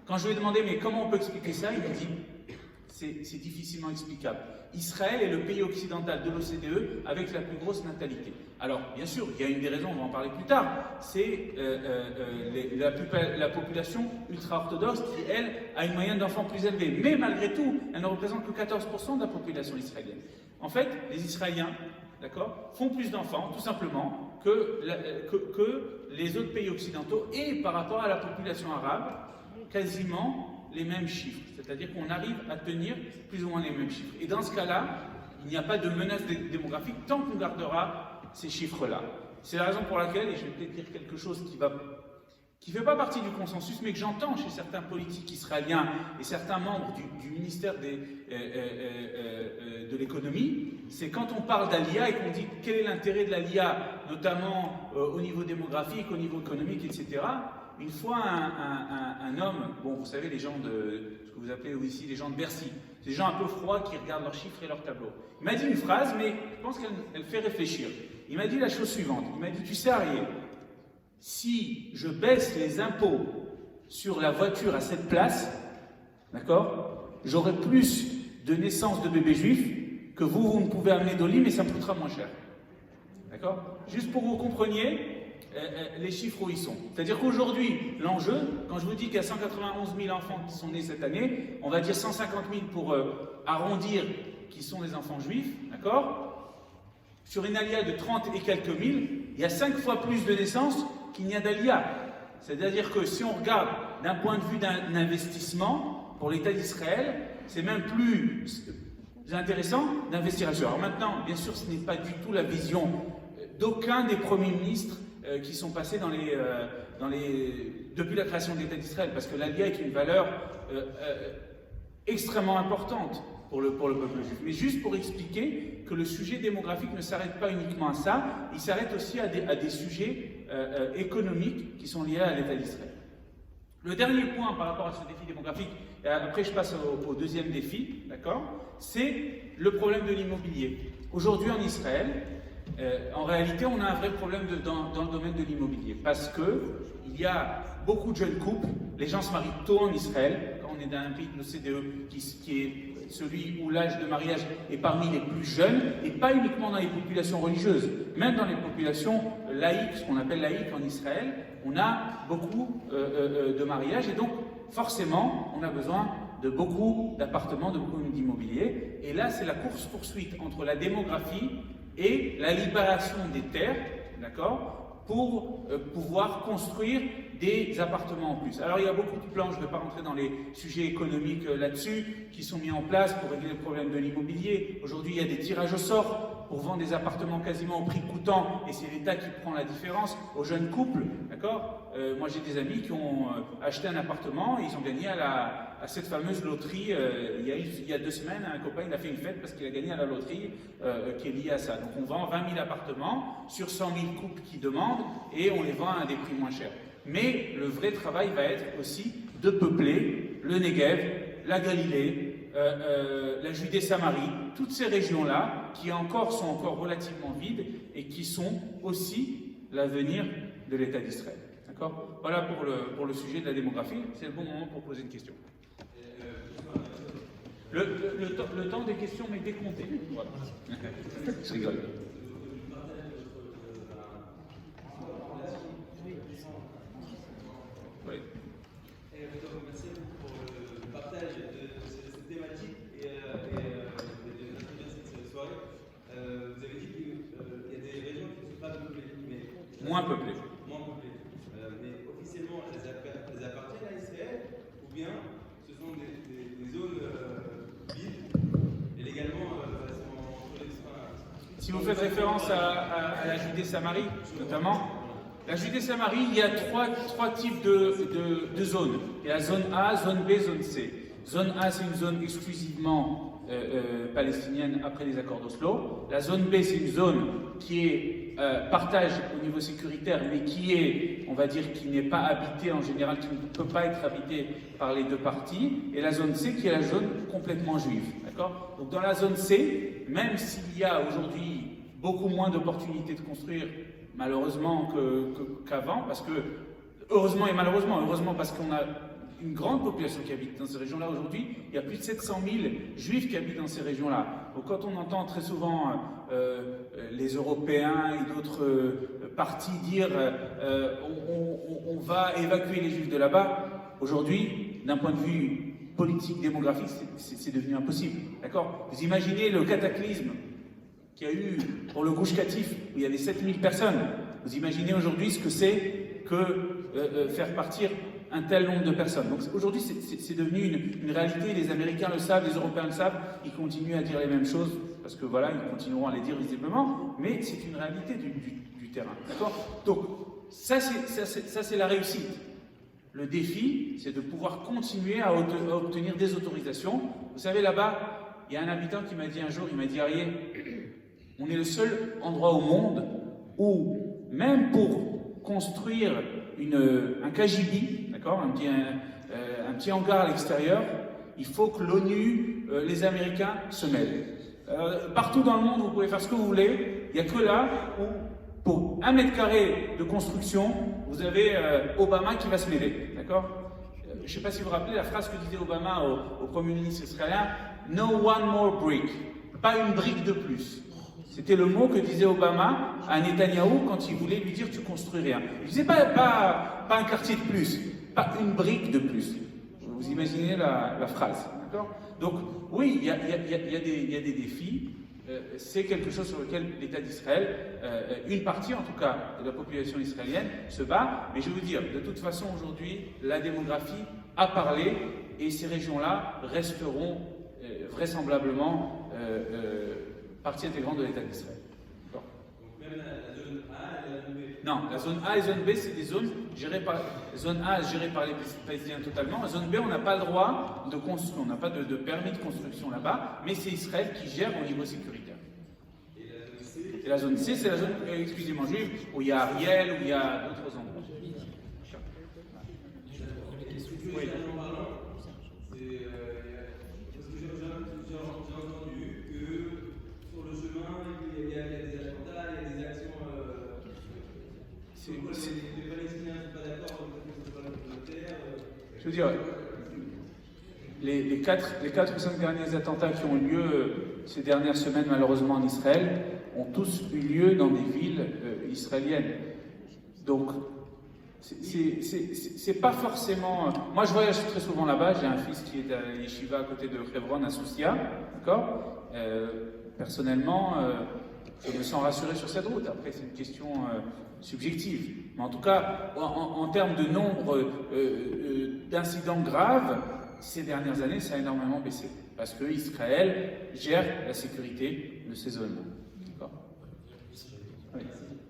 quand je lui ai demandé mais comment on peut expliquer ça, il m'a dit c'est difficilement explicable. Israël est le pays occidental de l'OCDE avec la plus grosse natalité. Alors, bien sûr, il y a une des raisons, on va en parler plus tard, c'est la population ultra-orthodoxe qui, elle, a une moyenne d'enfants plus élevée. Mais malgré tout, elle ne représente que 14% de la population israélienne. En fait, les Israéliens, d'accord, font plus d'enfants, tout simplement, que les autres pays occidentaux, et par rapport à la population arabe, quasiment les mêmes chiffres. C'est-à-dire qu'on arrive à tenir plus ou moins les mêmes chiffres. Et dans ce cas-là, il n'y a pas de menace démographique tant qu'on gardera ces chiffres-là. C'est la raison pour laquelle, et je vais peut-être dire quelque chose qui ne fait pas partie du consensus, mais que j'entends chez certains politiques israéliens et certains membres du ministère de l'économie, c'est quand on parle d'Aliyah et qu'on dit quel est l'intérêt de l'Aliyah, notamment au niveau démographique, au niveau économique, etc. Une fois un homme, bon vous savez les gens de, ce que vous appelez ici les gens de Bercy, des gens un peu froids qui regardent leurs chiffres et leurs tableaux. Il m'a dit une phrase, mais je pense qu'elle fait réfléchir. Il m'a dit la chose suivante, il m'a dit tu sais Arié, si je baisse les impôts sur la voiture à cette place, d'accord, j'aurai plus de naissances de bébés juifs que vous ne pouvez amener d'Oli, mais ça me coûtera moins cher. D'accord? Juste pour que vous compreniez les chiffres où ils sont. C'est-à-dire qu'aujourd'hui, l'enjeu, quand je vous dis qu'il y a 191 000 enfants qui sont nés cette année, on va dire 150 000 pour arrondir qui sont des enfants juifs, d'accord? Sur une aliyah de 30 et quelques mille, il y a 5 fois plus de naissances qu'il n'y a d'aliyah. C'est-à-dire que si on regarde d'un point de vue d'un investissement pour l'État d'Israël, c'est même plus intéressant d'investir là-dessus. Alors maintenant, bien sûr, ce n'est pas du tout la vision d'aucun des premiers ministres qui sont passés depuis la création de l'État d'Israël, parce que l'aliyah est une valeur extrêmement importante pour le peuple juif. Mais juste pour expliquer que le sujet démographique ne s'arrête pas uniquement à ça, il s'arrête aussi à des sujets économiques qui sont liés à l'État d'Israël. Le dernier point par rapport à ce défi démographique, et après je passe au deuxième défi, d'accord, c'est le problème de l'immobilier. Aujourd'hui en Israël, en réalité, on a un vrai problème dans le domaine de l'immobilier, parce qu'il y a beaucoup de jeunes couples, les gens se marient tôt en Israël, quand on est dans un pays de l'OCDE qui est celui où l'âge de mariage est parmi les plus jeunes, et pas uniquement dans les populations religieuses, même dans les populations laïques, ce qu'on appelle laïques en Israël, on a beaucoup de mariages, et donc forcément, on a besoin de beaucoup d'appartements, de beaucoup d'immobilier, et là c'est la course-poursuite entre la démographie et la libération des terres, d'accord, pour pouvoir construire des appartements en plus. Alors il y a beaucoup de plans, je ne vais pas rentrer dans les sujets économiques là-dessus, qui sont mis en place pour régler le problème de l'immobilier. Aujourd'hui, il y a des tirages au sort pour vendre des appartements quasiment au prix coûtant, et c'est l'État qui prend la différence aux jeunes couples, d'accord. Moi j'ai des amis qui ont acheté un appartement, et ils ont gagné à cette fameuse loterie, il y a 2 semaines, un copain il a fait une fête parce qu'il a gagné à la loterie qui est liée à ça. Donc on vend 20 000 appartements sur 100 000 couples qui demandent, et on les vend à des prix moins chers. Mais le vrai travail va être aussi de peupler le Negev, la Galilée, la Judée-Samarie, toutes ces régions-là qui sont encore relativement vides et qui sont aussi l'avenir de l'État d'Israël. D'accord ? Voilà pour le sujet de la démographie. C'est le bon moment pour poser une question. Le temps des questions m'est décompté. Voilà. Je rigole. Oui. Merci pour le partage de cette thématique et de cette soirée. Vous avez dit qu'il y a des régions qui ne sont pas peuplées, mais Moins peuplées. Mais officiellement, elles appartiennent à Israël, ou bien ce sont des zones vides et légalement entre les soins. Si vous faites référence à la Judée-Samarie, notamment, la Judée-Samarie, il y a trois types de zones. Il y a zone A, zone B, zone C. Zone A, c'est une zone exclusivement palestinienne après les accords d'Oslo. La zone B, c'est une zone qui est partage au niveau sécuritaire, mais qui est, on va dire, qui n'est pas habitée en général, qui ne peut pas être habitée par les deux parties. Et la zone C, qui est la zone complètement juive. D'accord ? Donc dans la zone C, même s'il y a aujourd'hui beaucoup moins d'opportunités de construire, malheureusement qu'avant, parce que, heureusement et malheureusement, heureusement parce qu'on a une grande population qui habite dans ces régions-là aujourd'hui, il y a plus de 700 000 juifs qui habitent dans ces régions-là. Donc quand on entend très souvent les Européens et d'autres partis dire on va évacuer les juifs de là-bas, aujourd'hui, d'un point de vue politique, démographique, c'est devenu impossible. D'accord ? Vous imaginez le cataclysme qu'il y a eu pour le Gush Katif, où il y avait 7000 personnes. Vous imaginez aujourd'hui ce que c'est que faire partir un tel nombre de personnes. Donc aujourd'hui, c'est devenu une réalité. Les Américains le savent, les Européens le savent. Ils continuent à dire les mêmes choses, parce que voilà, ils continueront à les dire visiblement, mais c'est une réalité du terrain. D'accord ? Donc, ça, c'est la réussite. Le défi, c'est de pouvoir continuer à obtenir des autorisations. Vous savez, là-bas, il y a un habitant qui m'a dit un jour, il m'a dit, Arié, on est le seul endroit au monde où, même pour construire un KGB, d'accord, un petit hangar à l'extérieur, il faut que l'ONU, les Américains se mêlent. Partout dans le monde, vous pouvez faire ce que vous voulez, il n'y a que là où, pour 1 mètre carré de construction, vous avez Obama qui va se mêler, d'accord ? Je ne sais pas si vous vous rappelez la phrase que disait Obama au Premier ministre israélien, « No one more brick », pas une brique de plus. C'était le mot que disait Obama à Netanyahou quand il voulait lui dire « tu construis rien ». Il disait pas un quartier de plus, pas une brique de plus. Vous imaginez la phrase, d'accord ? Donc oui, il y a des défis. C'est quelque chose sur lequel l'État d'Israël, une partie en tout cas de la population israélienne, se bat. Mais je veux dire, de toute façon aujourd'hui, la démographie a parlé et ces régions-là resteront vraisemblablement partie intégrante de l'État d'Israël. Donc même la zone A et la zone B. Non, la zone A et la zone B, c'est des zones gérées par... La zone A est gérée par les Palestiniens totalement. La zone B, on n'a pas le droit de construire, on n'a pas de permis de construction là-bas, mais c'est Israël qui gère au niveau sécuritaire. Et la zone C, c'est la zone exclusivement juive, où il y a Ariel, où il y a d'autres endroits. Oui. Les Palestiniens ne sont pas d'accord avec le problème communautaire. Je veux dire, les 4 ou 5 derniers attentats qui ont eu lieu ces dernières semaines, malheureusement en Israël, ont tous eu lieu dans des villes israéliennes. Donc, c'est pas forcément. Moi, je voyage très souvent là-bas. J'ai un fils qui est à Yeshiva à côté de Hebron, à Sousia, d'accord. Personnellement, je me sens rassuré sur cette route. Après, c'est une question subjective. Mais en tout cas, en termes de nombre d'incidents graves, ces dernières années, ça a énormément baissé. Parce que Israël gère la sécurité de ces zones. D'accord ? Oui.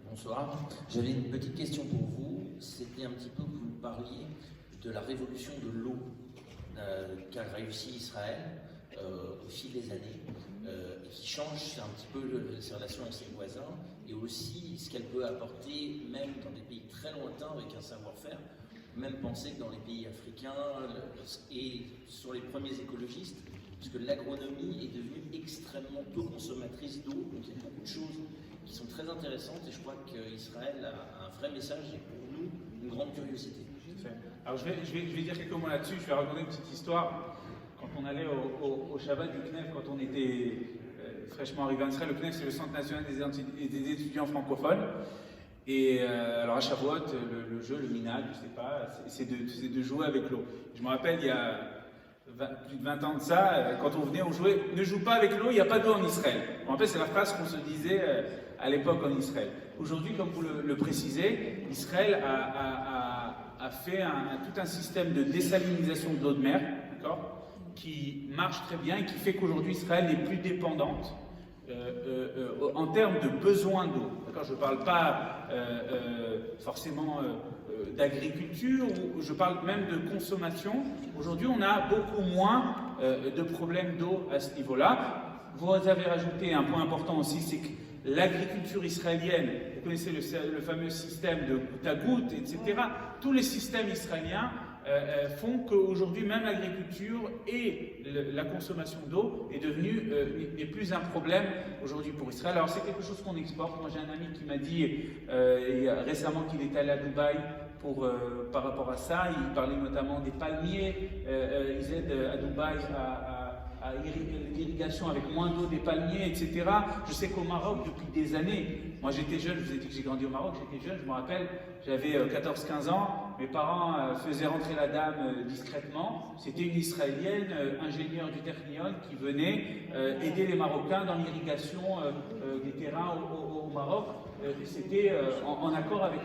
Bonsoir. J'avais une petite question pour vous. C'était un petit peu que vous parliez de la révolution de l'eau qu'a réussi Israël au fil des années, et qui change un petit peu ses relations avec ses voisins, et aussi ce qu'elle peut apporter même dans des pays très lointains avec un savoir-faire. Même penser que dans les pays africains, et sur les premiers écologistes, parce que l'agronomie est devenue extrêmement peu consommatrice d'eau, donc il y a beaucoup de choses qui sont très intéressantes, et je crois qu'Israël a un vrai message et pour nous une grande curiosité. Alors je vais dire quelques mots là-dessus. Je vais raconter une petite histoire. Quand on allait au Shabbat du CNEF, quand on était fraîchement arrivé en Israël, le CNEF c'est le Centre national des étudiants francophones. Et alors à Shavuot, le jeu, le minag, je sais pas, c'est de jouer avec l'eau. Je me rappelle, il y a plus de 20 ans de ça, quand on venait, on jouait, ne joue pas avec l'eau, il n'y a pas d'eau en Israël. Je me rappelle, c'est la phrase qu'on se disait à l'époque en Israël. Aujourd'hui, comme vous le précisez, Israël a fait tout un système de désalinisation de l'eau de mer, d'accord, qui marche très bien et qui fait qu'aujourd'hui Israël n'est plus dépendante en termes de besoin d'eau. Je ne parle pas forcément d'agriculture, ou je parle même de consommation. Aujourd'hui, on a beaucoup moins de problèmes d'eau à ce niveau-là. Vous avez rajouté un point important aussi, c'est que l'agriculture israélienne, vous connaissez le fameux système de goutte à goutte, etc. Tous les systèmes israéliens font qu'aujourd'hui, même l'agriculture et la consommation d'eau n'est plus un problème aujourd'hui pour Israël. Alors c'est quelque chose qu'on exporte. Moi j'ai un ami qui m'a dit récemment qu'il est allé à Dubaï par rapport à ça. Il parlait notamment des palmiers. Ils aident à Dubaï à l'irrigation avec moins d'eau des palmiers, etc. Je sais qu'au Maroc, depuis des années, moi j'étais jeune, je vous ai dit que j'ai grandi au Maroc, j'étais jeune, je me rappelle, j'avais 14-15 ans, mes parents faisaient rentrer la dame discrètement, c'était une Israélienne, ingénieure du Technion, qui venait aider les Marocains dans l'irrigation des terrains au Maroc. C'était en accord avec,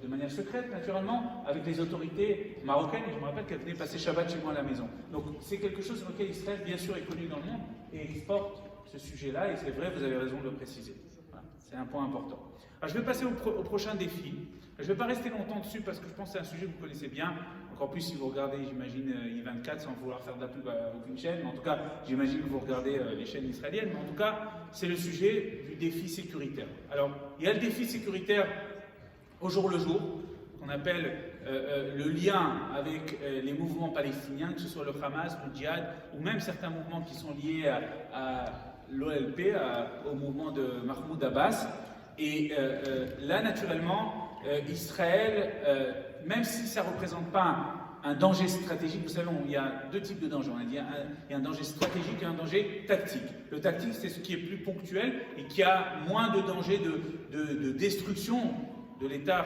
de manière secrète naturellement, avec les autorités marocaines. Et je me rappelle qu'elle venait passer Shabbat chez moi à la maison. Donc c'est quelque chose sur lequel Israël, bien sûr, est connu dans le monde et exporte ce sujet-là. Et c'est vrai, vous avez raison de le préciser. Voilà, c'est un point important. Alors je vais passer au prochain défi. Je ne vais pas rester longtemps dessus parce que je pense que c'est un sujet que vous connaissez bien. Encore plus si vous regardez, j'imagine, I24 sans vouloir faire de la pub à aucune chaîne. Mais en tout cas, j'imagine que vous regardez les chaînes israéliennes. Mais en tout cas, c'est le sujet du défi sécuritaire. Alors, il y a le défi sécuritaire au jour le jour, qu'on appelle le lien avec les mouvements palestiniens, que ce soit le Hamas, le Djihad, ou même certains mouvements qui sont liés à l'OLP, au mouvement de Mahmoud Abbas. Et là, naturellement, Israël, même si ça ne représente pas un danger stratégique, vous savez, il y a deux types de dangers. Il y a un danger stratégique et un danger tactique. Le tactique, c'est ce qui est plus ponctuel et qui a moins de danger de destruction de l'État,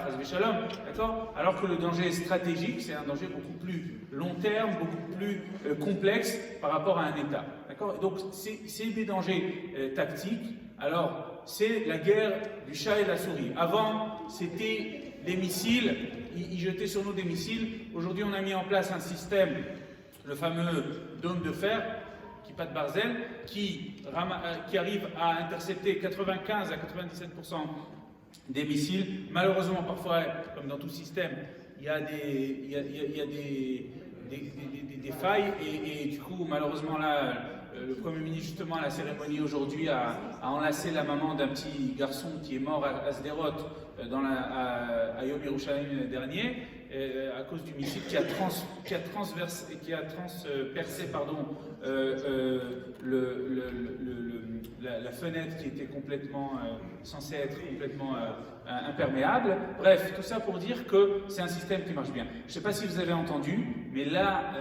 d'accord ? Alors que le danger stratégique, c'est un danger beaucoup plus long terme, beaucoup plus complexe par rapport à un État, d'accord ? Donc, c'est des dangers tactiques. Alors, c'est la guerre du chat et de la souris. Avant, c'était des missiles, ils jetaient sur nous des missiles. Aujourd'hui, on a mis en place un système, le fameux dôme de fer, qui pas de Barzel, qui arrive à intercepter 95 à 97% des missiles. Malheureusement, parfois, comme dans tout système, il y a des failles et du coup, malheureusement, là, le Premier ministre, justement, à la cérémonie aujourd'hui, a enlacé la maman d'un petit garçon qui est mort à Sderot, à Yom Yerushalayim l'année dernière, à cause du missile qui a transpercé la fenêtre qui était complètement censée être complètement imperméable. Bref, tout ça pour dire que c'est un système qui marche bien. Je ne sais pas si vous avez entendu, mais là,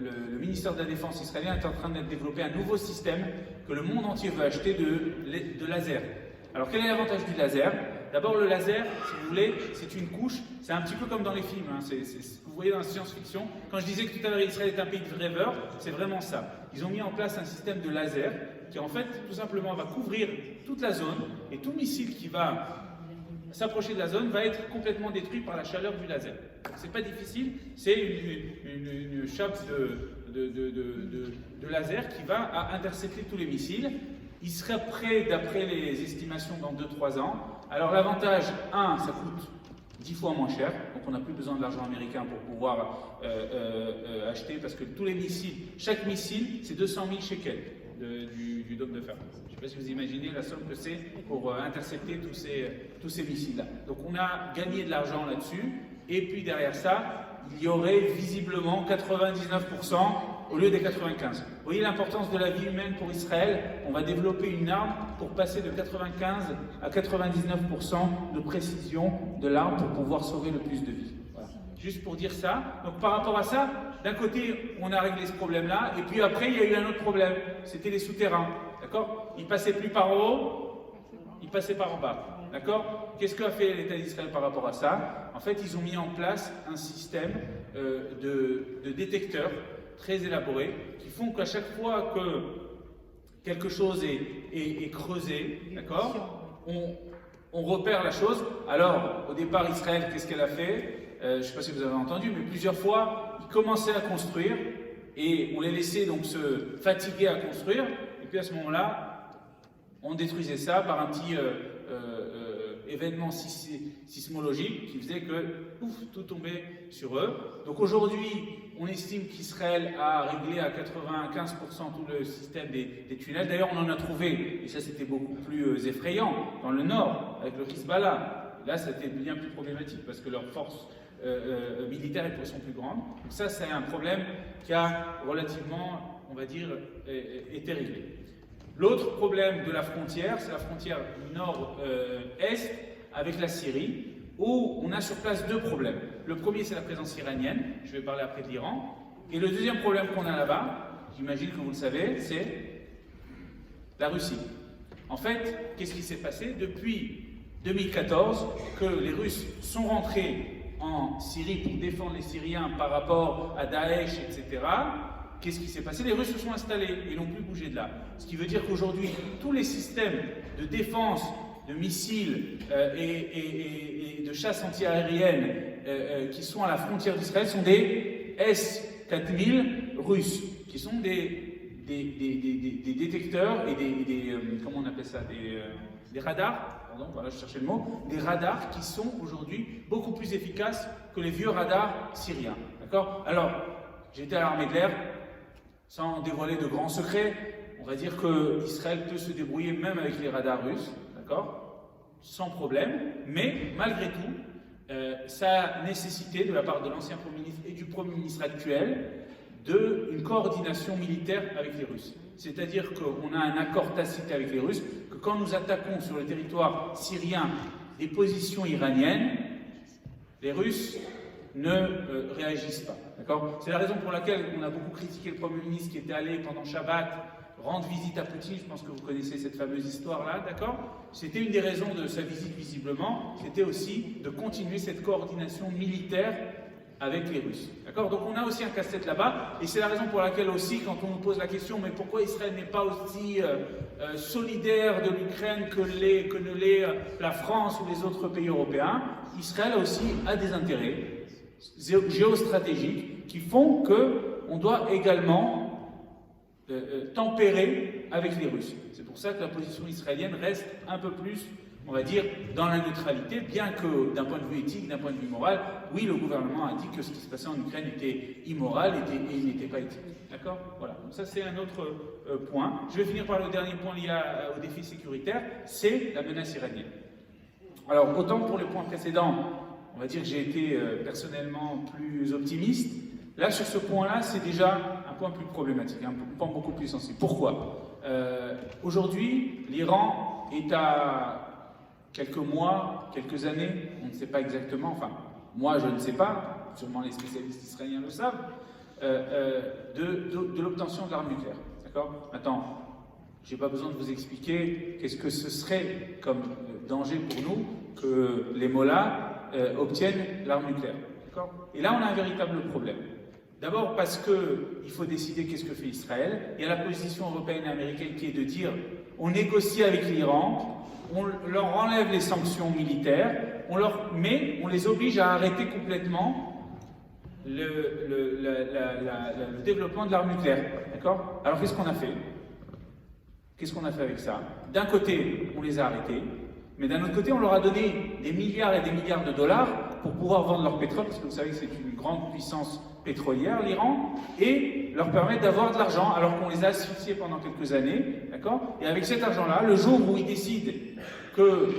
le ministère de la Défense israélien est en train de développer un nouveau système que le monde entier veut acheter de laser. Alors, quel est l'avantage du laser ? D'abord, le laser, si vous voulez, c'est une couche, c'est un petit peu comme dans les films, hein, c'est ce que vous voyez dans la science-fiction. Quand je disais que tout à l'heure Israël est un pays de rêveurs, c'est vraiment ça. Ils ont mis en place un système de laser qui, en fait, tout simplement va couvrir toute la zone et tout missile qui va s'approcher de la zone va être complètement détruit par la chaleur du laser. C'est pas difficile, c'est une chape de laser qui va intercepter tous les missiles. Il sera prêt, d'après les estimations, dans 2-3 ans. Alors l'avantage, ça coûte 10 fois moins cher, donc on n'a plus besoin de l'argent américain pour pouvoir acheter, parce que tous les missiles, chaque missile, c'est 200 000 shekels du dôme de fer. Je ne sais pas si vous imaginez la somme que c'est pour intercepter tous ces missiles-là. Donc on a gagné de l'argent là-dessus, et puis derrière ça, il y aurait visiblement 99% au lieu des 95. Vous voyez l'importance de la vie humaine pour Israël. On va développer une arme pour passer de 95 à 99% de précision de l'arme pour pouvoir sauver le plus de vies. Voilà. Juste pour dire ça. Donc par rapport à ça, d'un côté, on a réglé ce problème-là, et puis après, il y a eu un autre problème. C'était les souterrains. D'accord ? Ils passaient plus par en haut, ils passaient par en bas. D'accord ? Qu'est-ce qu'a fait l'État d'Israël par rapport à ça ? En fait, ils ont mis en place un système de détecteurs très élaborés qui font qu'à chaque fois que quelque chose est creusé, d'accord, on repère la chose. Alors, au départ, Israël, qu'est-ce qu'elle a fait ? Je ne sais pas si vous avez entendu, mais plusieurs fois, ils commençaient à construire et on les laissait donc se fatiguer à construire. Et puis à ce moment-là, On détruisait ça par un petit événement sismologique qui faisait que pouf, tout tombait sur eux. Donc aujourd'hui, on estime qu'Israël a réglé à 95% tout le système des tunnels. D'ailleurs, on en a trouvé, et ça c'était beaucoup plus effrayant, dans le nord, avec le Hezbollah. Là, c'était bien plus problématique parce que leurs forces militaires sont plus grandes. Donc ça, c'est un problème qui a relativement, on va dire, été réglé. L'autre problème de la frontière, c'est la frontière nord-est avec la Syrie, où on a sur place deux problèmes. Le premier, c'est la présence iranienne, je vais parler après de l'Iran. Et le deuxième problème qu'on a là-bas, j'imagine que vous le savez, c'est la Russie. En fait, qu'est-ce qui s'est passé depuis 2014 que les Russes sont rentrés en Syrie pour défendre les Syriens par rapport à Daesh, etc. Qu'est-ce qui s'est passé? Les Russes se sont installés et n'ont plus bougé de là. Ce qui veut dire qu'aujourd'hui, tous les systèmes de défense, de missiles et de chasse anti-aérienne qui sont à la frontière d'Israël sont des S-4000 russes, qui sont des détecteurs et comment on appelle ça, des radars, pardon, voilà, je cherchais le mot, des radars qui sont aujourd'hui beaucoup plus efficaces que les vieux radars syriens. D'accord? Alors, j'étais à l'armée de l'air, sans dévoiler de grands secrets, on va dire qu'Israël peut se débrouiller même avec les radars russes, d'accord, sans problème, mais malgré tout, ça a nécessité de la part de l'ancien Premier ministre et du Premier ministre actuel une coordination militaire avec les Russes. C'est-à-dire qu'on a un accord tacite avec les Russes, que quand nous attaquons sur le territoire syrien des positions iraniennes, les Russes ne réagissent pas. D'accord ? C'est la raison pour laquelle on a beaucoup critiqué le Premier ministre qui était allé pendant Shabbat rendre visite à Poutine. Je pense que vous connaissez cette fameuse histoire-là, d'accord ? C'était une des raisons de sa visite, visiblement. C'était aussi de continuer cette coordination militaire avec les Russes. D'accord ? Donc on a aussi un casse-tête là-bas, et c'est la raison pour laquelle aussi, quand on nous pose la question, mais pourquoi Israël n'est pas aussi solidaire de l'Ukraine que ne l'est la France ou les autres pays européens, Israël aussi a des intérêts géostratégiques qui font qu'on doit également tempérer avec les Russes. C'est pour ça que la position israélienne reste un peu plus, on va dire, dans la neutralité, bien que d'un point de vue éthique, d'un point de vue moral, oui, le gouvernement a dit que ce qui se passait en Ukraine était immoral et n'était pas éthique. D'accord ? Voilà. Donc ça, c'est un autre point. Je vais finir par le dernier point lié au défi sécuritaire, c'est la menace iranienne. Alors, autant pour les points précédents, on va dire que j'ai été personnellement plus optimiste. Là, sur ce point-là, c'est déjà un point plus problématique, un point beaucoup plus sensible. Pourquoi ? Aujourd'hui, l'Iran est à quelques mois, quelques années, on ne sait pas exactement, enfin, moi je ne sais pas, sûrement les spécialistes israéliens le savent, de l'obtention de l'arme nucléaire. D'accord ? Maintenant, je n'ai pas besoin de vous expliquer qu'est-ce que ce serait comme danger pour nous que les mollahs obtiennent l'arme nucléaire. D'accord ? Et là, on a un véritable problème. D'abord parce qu'il faut décider qu'est-ce que fait Israël. Il y a la position européenne et américaine qui est de dire on négocie avec l'Iran, on leur enlève les sanctions militaires, mais on les oblige à arrêter complètement le développement de l'arme nucléaire. D'accord ? Alors qu'est-ce qu'on a fait ? Qu'est-ce qu'on a fait avec ça ? D'un côté, on les a arrêtés, mais d'un autre côté, on leur a donné des milliards et des milliards de dollars pour pouvoir vendre leur pétrole, parce que vous savez que c'est une grande puissance pétrolière, l'Iran, et leur permettre d'avoir de l'argent, alors qu'on les a asphyxiés pendant quelques années, d'accord ? Et avec cet argent-là, le jour où ils décident que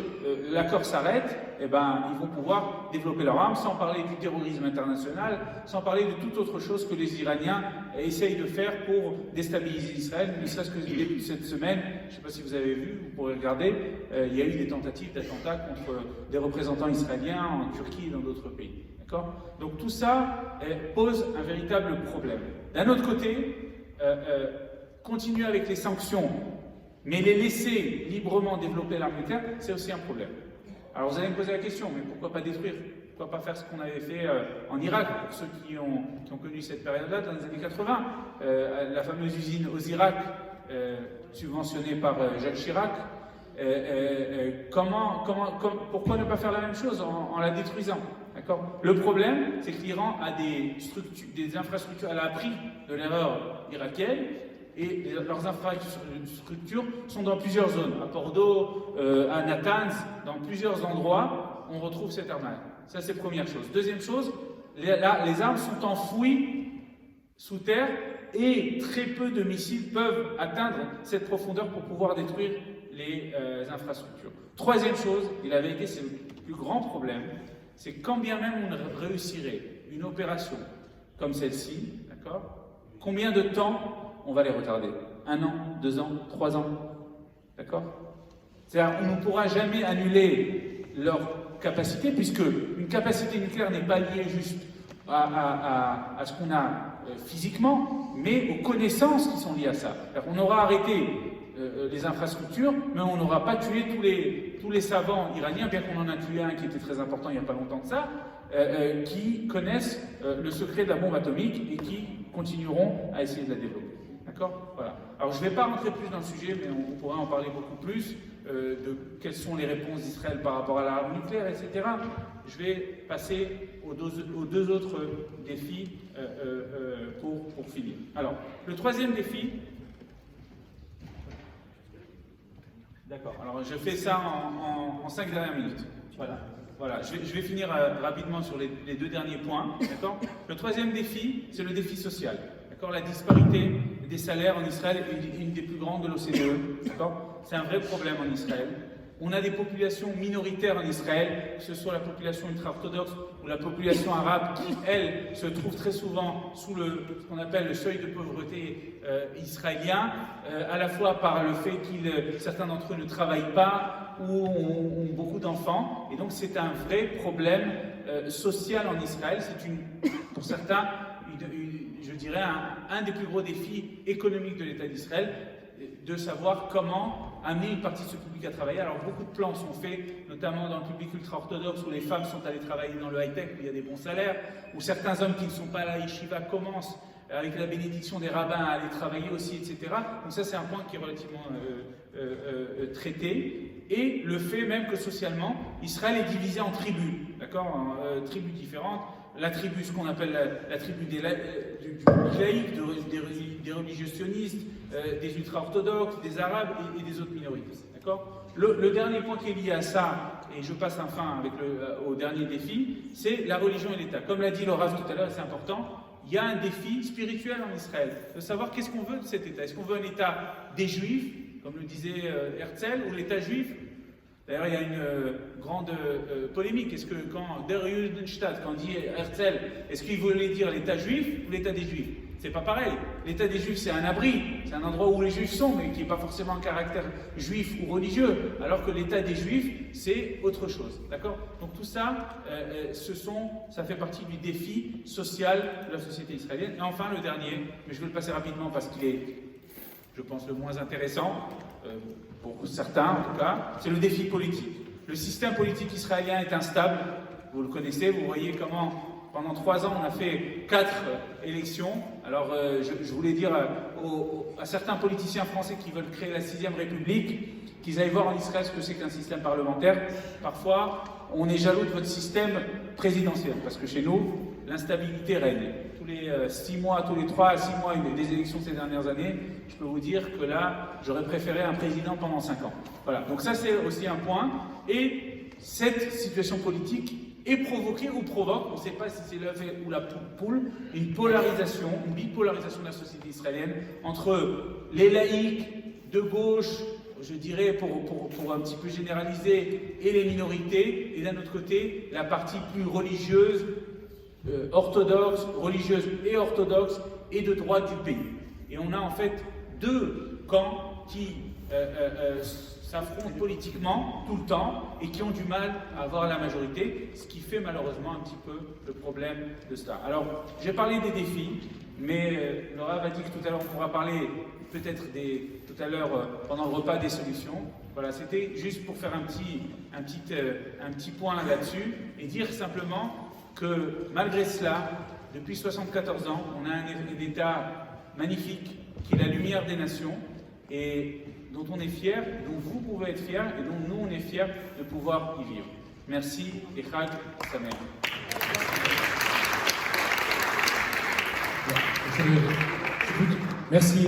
l'accord s'arrête, eh ben, ils vont pouvoir développer leurs armes, sans parler du terrorisme international, sans parler de toute autre chose que les Iraniens essayent de faire pour déstabiliser Israël, ne serait-ce que début de cette semaine, je ne sais pas si vous avez vu, vous pourrez regarder, il y a eu des tentatives d'attentats contre des représentants israéliens en Turquie et dans d'autres pays. Donc tout ça pose un véritable problème. D'un autre côté, continuer avec les sanctions, mais les laisser librement développer l'arme nucléaire, c'est aussi un problème. Alors vous allez me poser la question, mais pourquoi pas détruire ? Pourquoi pas faire ce qu'on avait fait en Irak, pour ceux qui ont connu cette période-là, dans les années 80, la fameuse usine aux Irak, subventionnée par Jacques Chirac. Pourquoi ne pas faire la même chose en la détruisant ? D'accord ? Le problème, c'est que l'Iran a des infrastructures, elle a appris de l'erreur irakienne, et leurs infrastructures sont dans plusieurs zones. À Bordeaux, à Natanz, dans plusieurs endroits, on retrouve cette arme. Ça, c'est première chose. Deuxième chose, les armes sont enfouies sous terre et très peu de missiles peuvent atteindre cette profondeur pour pouvoir détruire les infrastructures. Troisième chose, et la vérité, c'est le plus grand problème, c'est quand bien même on réussirait une opération comme celle-ci, d'accord, combien de temps on va les retarder? 1 an, 2 ans, 3 ans, d'accord? C'est-à-dire on ne pourra jamais annuler leur capacité, puisque une capacité nucléaire n'est pas liée juste à ce qu'on a physiquement, mais aux connaissances qui sont liées à ça. On aura arrêté les infrastructures, mais on n'aura pas tué tous les savants iraniens, bien qu'on en a tué un qui était très important il n'y a pas longtemps de ça, qui connaissent le secret de la bombe atomique et qui continueront à essayer de la développer. D'accord? Voilà. Alors je ne vais pas rentrer plus dans le sujet, mais on pourrait en parler beaucoup plus, de quelles sont les réponses d'Israël par rapport à l'arme nucléaire, etc. Je vais passer aux deux autres défis pour finir. Alors, le troisième défi... D'accord, alors je fais ça en 5 dernières minutes. Voilà. Je vais finir rapidement sur les 2 derniers points. D'accord. Le troisième défi, c'est le défi social. D'accord. La disparité des salaires en Israël est une des plus grandes de l'OCDE. D'accord. C'est un vrai problème en Israël. On a des populations minoritaires en Israël, que ce soit la population ultra-orthodoxe ou la population arabe, qui, elle, se trouve très souvent sous ce qu'on appelle le seuil de pauvreté israélien, à la fois par le fait que certains d'entre eux ne travaillent pas ou ont beaucoup d'enfants. Et donc c'est un vrai problème social en Israël. C'est pour certains, je dirais, un des plus gros défis économiques de l'État d'Israël, de savoir comment amener une partie de ce public à travailler. Alors beaucoup de plans sont faits, notamment dans le public ultra-orthodoxe, où les femmes sont allées travailler dans le high-tech, où il y a des bons salaires, où certains hommes qui ne sont pas à la yeshiva commencent, avec la bénédiction des rabbins, à aller travailler aussi, etc. Donc ça, c'est un point qui est relativement traité. Et le fait même que socialement, Israël est divisé en tribus, d'accord, en tribus différentes. La tribu, ce qu'on appelle la tribu du laïc, des religieux sionistes, des ultra-orthodoxes, des arabes et des autres minorités. D'accord. Le dernier point qui est lié à ça, et je passe enfin au dernier défi, c'est la religion et l'État. Comme l'a dit le Rav tout à l'heure, et c'est important, il y a un défi spirituel en Israël, de savoir qu'est-ce qu'on veut de cet État. Est-ce qu'on veut un État des Juifs, comme le disait Herzl, ou l'État juif? D'ailleurs, il y a une grande polémique. Est-ce que quand Der Judenstaat, quand dit Herzl, est-ce qu'il voulait dire l'État juif ou l'État des Juifs? C'est pas pareil. L'État des Juifs, c'est un abri, c'est un endroit où les Juifs sont, mais qui n'est pas forcément un caractère juif ou religieux, alors que l'État des Juifs, c'est autre chose. D'accord? Donc tout ça, ça fait partie du défi social de la société israélienne. Et enfin, le dernier, mais je vais le passer rapidement parce qu'il est, je pense, le moins intéressant, pour certains en tout cas, c'est le défi politique. Le système politique israélien est instable, vous le connaissez, vous voyez comment pendant 3 ans on a fait 4 élections. Alors je voulais dire à certains politiciens français qui veulent créer la 6e République, qu'ils aillent voir en Israël ce que c'est qu'un système parlementaire. Parfois on est jaloux de votre système présidentiel, parce que chez nous, l'instabilité règne. Tous les 6 mois, tous les 3 à 6 mois des élections ces dernières années, je peux vous dire que là, j'aurais préféré un président pendant 5 ans. Voilà, donc ça c'est aussi un point. Et cette situation politique est provoquée ou provoque, on ne sait pas si c'est l'œuf ou la poule, une polarisation, une bipolarisation de la société israélienne entre les laïcs de gauche, je dirais, pour un petit peu généraliser, et les minorités, et d'un autre côté, la partie plus religieuse, orthodoxe, religieuse et orthodoxe, et de droite du pays. Et on a en fait 2 camps qui s'affrontent politiquement tout le temps et qui ont du mal à avoir la majorité, ce qui fait malheureusement un petit peu le problème de cela. Alors, j'ai parlé des défis, mais Laura va dire que tout à l'heure on pourra parler peut-être tout à l'heure pendant le repas des solutions. Voilà, c'était juste pour faire un petit point là-dessus et dire simplement que malgré cela, depuis 74 ans, on a un État magnifique qui est la lumière des nations et dont on est fier, dont vous pouvez être fiers et dont nous on est fiers de pouvoir y vivre. Merci et Chag Sameach. Je Merci.